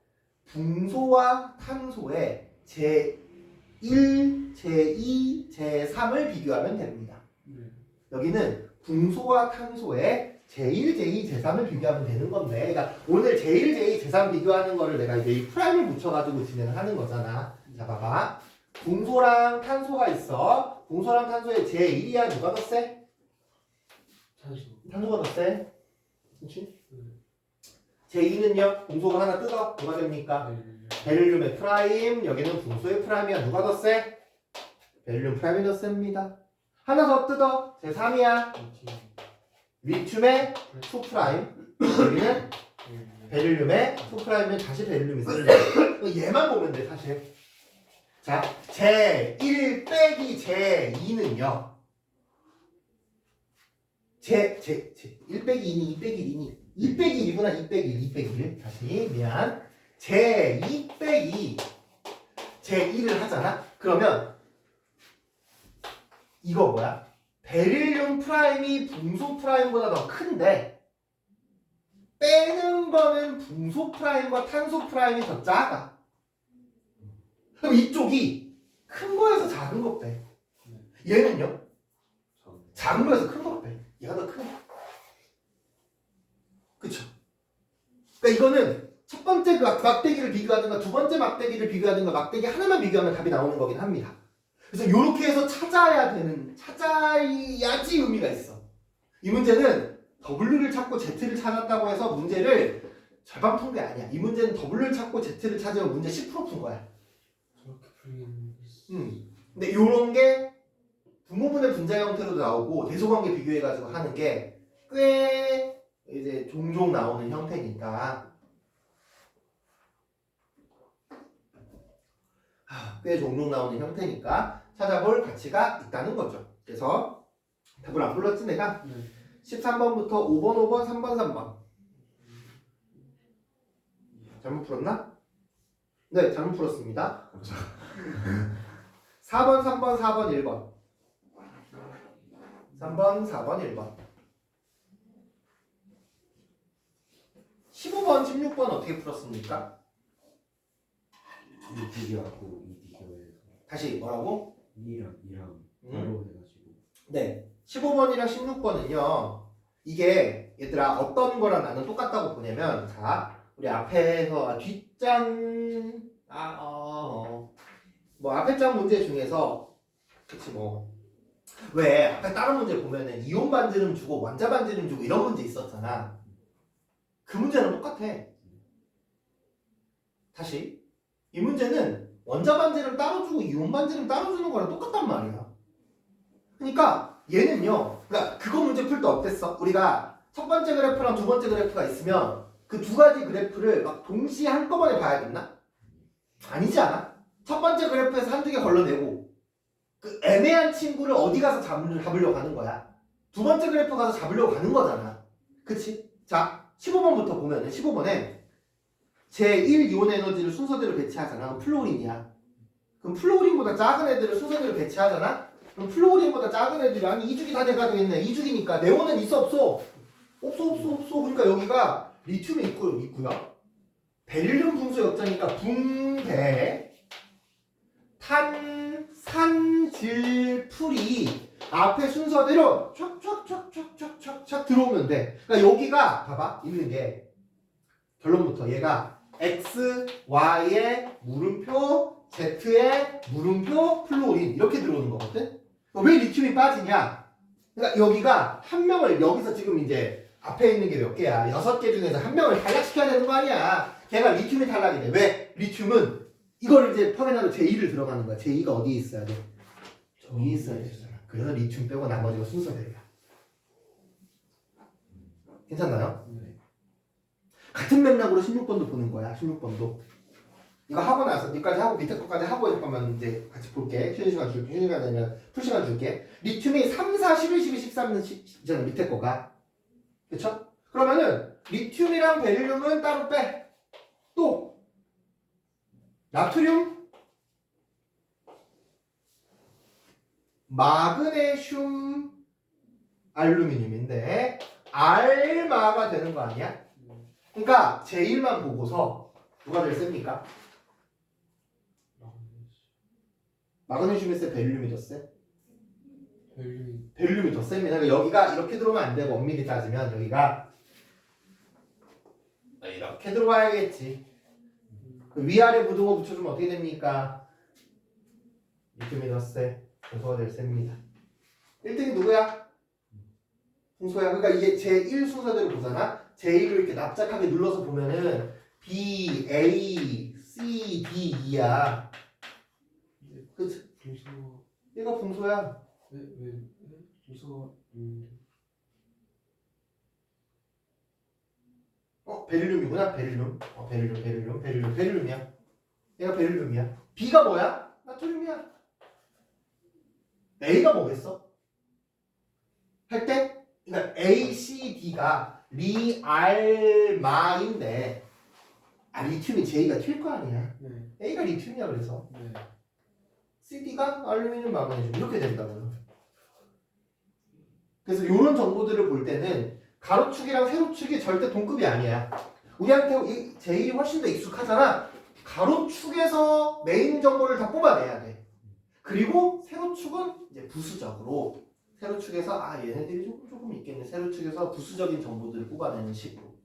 [SPEAKER 1] 붕소와 탄소의 제1, 제2, 제3을 비교하면 됩니다.
[SPEAKER 2] 네.
[SPEAKER 1] 여기는 붕소와 탄소의 제1, 제2, 제3을 비교하면 되는 건데, 그러니까 오늘 제1, 제2, 제3 비교하는 거를 내가 이제 이 프라임을 붙여가지고 진행을 하는 거잖아. 자, 봐봐. 붕소랑 탄소가 있어. 붕소랑 탄소의 제1이야. 누가 더 세?
[SPEAKER 2] 탄소.
[SPEAKER 1] 탄소가 더 세. 그치? 제2는요? 붕소가 하나 뜯어. 누가 됩니까? 베릴륨의 프라임. 여기는 붕소의 프라임이야. 누가 더 세? 베릴륨 프라임이 더 셉니다. 하나 더 뜯어. 제3이야. 리튬의 2 프라임. 여기는 베릴륨의 2 프라임은 다시 베릴륨이 셉니다. 얘만 보면 돼 사실. 자, 제1 빼기 제2는요. 제1 빼기 2니 2 빼기 2니 2 빼기 1이구나. 2 빼기 1, 2 빼기 1. 다시 미안. 제2 빼기 제1을 하잖아. 그러면 이거 뭐야? 베릴륨 프라임이 붕소 프라임보다 더 큰데 빼는 거는 붕소 프라임과 탄소 프라임이 더 작아. 그럼 이쪽이 큰 거에서 작은 거 빼. 얘는요? 작은 거에서 큰 거 빼. 얘가 더 큰 거. 그쵸? 그러니까 이거는 첫 번째 그 막대기를 비교하든가 두 번째 막대기를 비교하든가 막대기 하나만 비교하면 답이 나오는 거긴 합니다. 그래서 이렇게 해서 찾아야지 의미가 있어. 이 문제는 W를 찾고 Z를 찾았다고 해서 문제를 절반 푼 게 아니야. 이 문제는 W를 찾고 Z를 찾으면 문제 10% 푼 거야.
[SPEAKER 2] 저렇게 풀리는.
[SPEAKER 1] 근데 요런 게 분모분의 분자 형태로도 나오고 대소관계 비교해가지고 하는 게 꽤 이제 종종 나오는 형태니까 꽤 종종 나오는 형태니까 찾아볼 가치가 있다는 거죠. 그래서 답을 안 불렀지 내가?
[SPEAKER 2] 네.
[SPEAKER 1] 13번부터 5번, 5번, 3번, 3번 잘못 풀었나? 네, 잘못 풀었습니다. 4번, 3번, 4번, 1번 3번, 4번, 1번 15번, 16번 어떻게 풀었습니까?
[SPEAKER 2] 이 비교하고 이 비교해서
[SPEAKER 1] 다시 뭐라고?
[SPEAKER 2] 2랑 바로 해가지고.
[SPEAKER 1] 네, 15번이랑 16번은요 이게 얘들아 어떤 거랑 나는 똑같다고 보냐면 자 우리 앞에서 뒷장 뭐 앞에 장 문제 중에서 그치 뭐 왜 앞에 다른 문제 보면은 이온 반지름 주고 원자 반지름 주고 이런 문제 있었잖아. 그 문제는 똑같아. 다시 이 문제는 원자 반지름 따로 주고 이온 반지름 따로 주는 거랑 똑같단 말이야. 그러니까 얘는요 그러니까 그거 문제 풀 때 어땠어? 우리가 첫 번째 그래프랑 두 번째 그래프가 있으면 그 두 가지 그래프를 막 동시에 한꺼번에 봐야겠나? 아니지 않아? 첫 번째 그래프에서 한두 개 걸러내고 그 애매한 친구를 어디 가서 잡으려고 하는 거야? 두 번째 그래프 가서 잡으려고 가는 거잖아. 그치? 자 15번부터 보면은 15번에 제1 이온 에너지를 순서대로 배치하잖아. 그럼 플로린이야. 그럼 플로린보다 작은 애들을 순서대로 배치하잖아? 그럼 플로린보다 작은 애들이 아니 2주기 다 돼가지고 있네. 2주기니까 네온은 있어 없어? 없어. 그러니까 여기가 리튬이 있고요. 베릴륨 붕소 역전이니까 붕대 탄산질풀이 앞에 순서대로 촥촥촥촥촥촥 들어오면 돼. 그러니까 여기가 봐봐 있는 게 결론부터 얘가 X, Y의 물음표, Z의 물음표, 플로린 이렇게 들어오는 거거든. 왜 리튬이 빠지냐? 그러니까 여기가 한 명을 여기서 지금 이제 앞에 있는 게 몇 개야? 6개 중에서 한 명을 탈락시켜야 되는 거 아니야? 걔가 리튬이 탈락이 돼. 왜? 리튬은 이걸 이제 퍼내나로 제2를 들어가는 거야. 제2가 어디에 있어야 돼? 저기 있어야 되잖아. 그래서 리튬 빼고 나머지가 순서대로야. 괜찮나요?
[SPEAKER 2] 네.
[SPEAKER 1] 같은 맥락으로 16번도 보는 거야. 16번도. 이거 하고 나서 니까지 하고 밑에 거까지 하고 잠깐만 이제 같이 볼게. 쉬는 시간 줄게. 쉬는 시간 아니라 풀 시간 줄게. 리튬이 3, 4, 11, 12, 13은 이제는 밑에 거가. 그쵸? 그러면은 리튬이랑 베릴륨은 따로 빼. 또 나트륨, 마그네슘, 알루미늄인데 알마가 되는 거 아니야? 그러니까 제1만 보고서 누가 제일 셉니까? 마그네슘이 세, 베릴륨이 더 세? 베릴륨이 더 셉니다. 그러니까 여기가 이렇게 들어오면 안 되고 엄밀히 따지면 여기가 이렇게 들어와야겠지. 위아래 무등호 붙여주면 어떻게 됩니까? 리튬이 더 세, 붕소가 제일 셉니다. 1등이 누구야? 붕소야. 그러니까 이게 제1 순서대로 보잖아. 제1을 이렇게 납작하게 눌러서 보면은 B, A, C, D, E야. 그치?
[SPEAKER 2] 붕소
[SPEAKER 1] 얘가 붕소야.
[SPEAKER 2] 왜 붕소가
[SPEAKER 1] 베릴륨이구나. 베릴륨이야. 얘가 베릴륨이야. B가 뭐야? 나트륨이야. A가 뭐겠어? 할 때, 그러니까 A, C, D가 리알마인데, 리튬이 J가 튈 거 아니야.
[SPEAKER 2] 네.
[SPEAKER 1] A가 리튬이야 그래서.
[SPEAKER 2] 네.
[SPEAKER 1] C, D가 알루미늄, 마그네슘 이렇게 된다고요. 그래서 이런 정보들을 볼 때는 가로축이랑 세로축이 절대 동급이 아니야. 우리한테 이 제1이 훨씬 더 익숙하잖아. 가로축에서 메인 정보를 다 뽑아내야 돼. 그리고 세로축은 이제 부수적으로 세로축에서 얘네들이 조금 있겠네. 세로축에서 부수적인 정보들을 뽑아내는 식으로.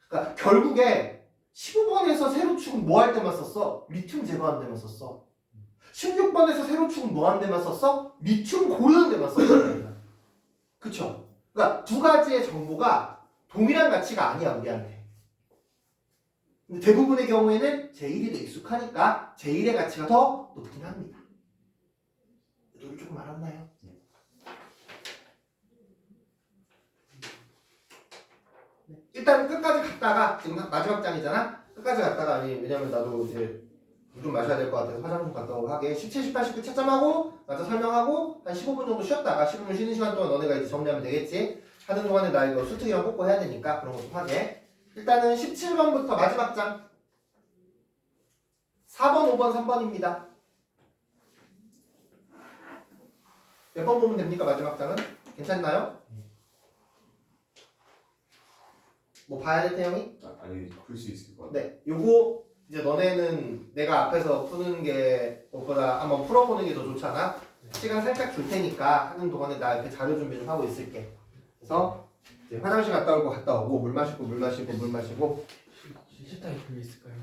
[SPEAKER 1] 그러니까 결국에 15번에서 세로축은 뭐 할 때만 썼어? 리튬 제거하는 데만 썼어. 16번에서 세로축은 뭐 하는 데만 썼어? 리튬 고르는 데만 썼어. 그쵸? 그러니까 두 가지의 정보가 동일한 가치가 아니야 우리한테. 근데 대부분의 경우에는 제1이 더 익숙하니까 제1의 가치가 더 높긴 합니다. 룰 조금 알았나요? 네. 일단 끝까지 갔다가 지금 마지막 장이잖아? 끝까지 갔다가 왜냐면 나도 이제 물 좀 마셔야 될 것 같아서 화장 좀 갔다 오고 하게 17, 18, 19 채점하고 맞아 설명하고 한 15분 정도 쉬었다가 15분 쉬는 시간 동안 너네가 이제 정리하면 되겠지. 하는 동안에 나 이거 수특이랑 뽑고 해야 되니까 그런 거 좀 하게. 일단은 17번부터 마지막 장 4번, 5번, 3번입니다. 몇 번 보면 됩니까 마지막 장은? 괜찮나요? 뭐 봐야 될 태영이?
[SPEAKER 3] 아니 풀 수 있을 것 같아.
[SPEAKER 1] 네, 요거 이제 너네는 내가 앞에서 푸는 게 무엇보다 한번 풀어보는 게 더 좋잖아. 시간 살짝 줄 테니까 하는 동안에 나 이렇게 자료 준비 좀 하고 있을게. 그래서 이제 화장실 갔다 오고 물 마시고
[SPEAKER 2] 실타입 풀 있을까요?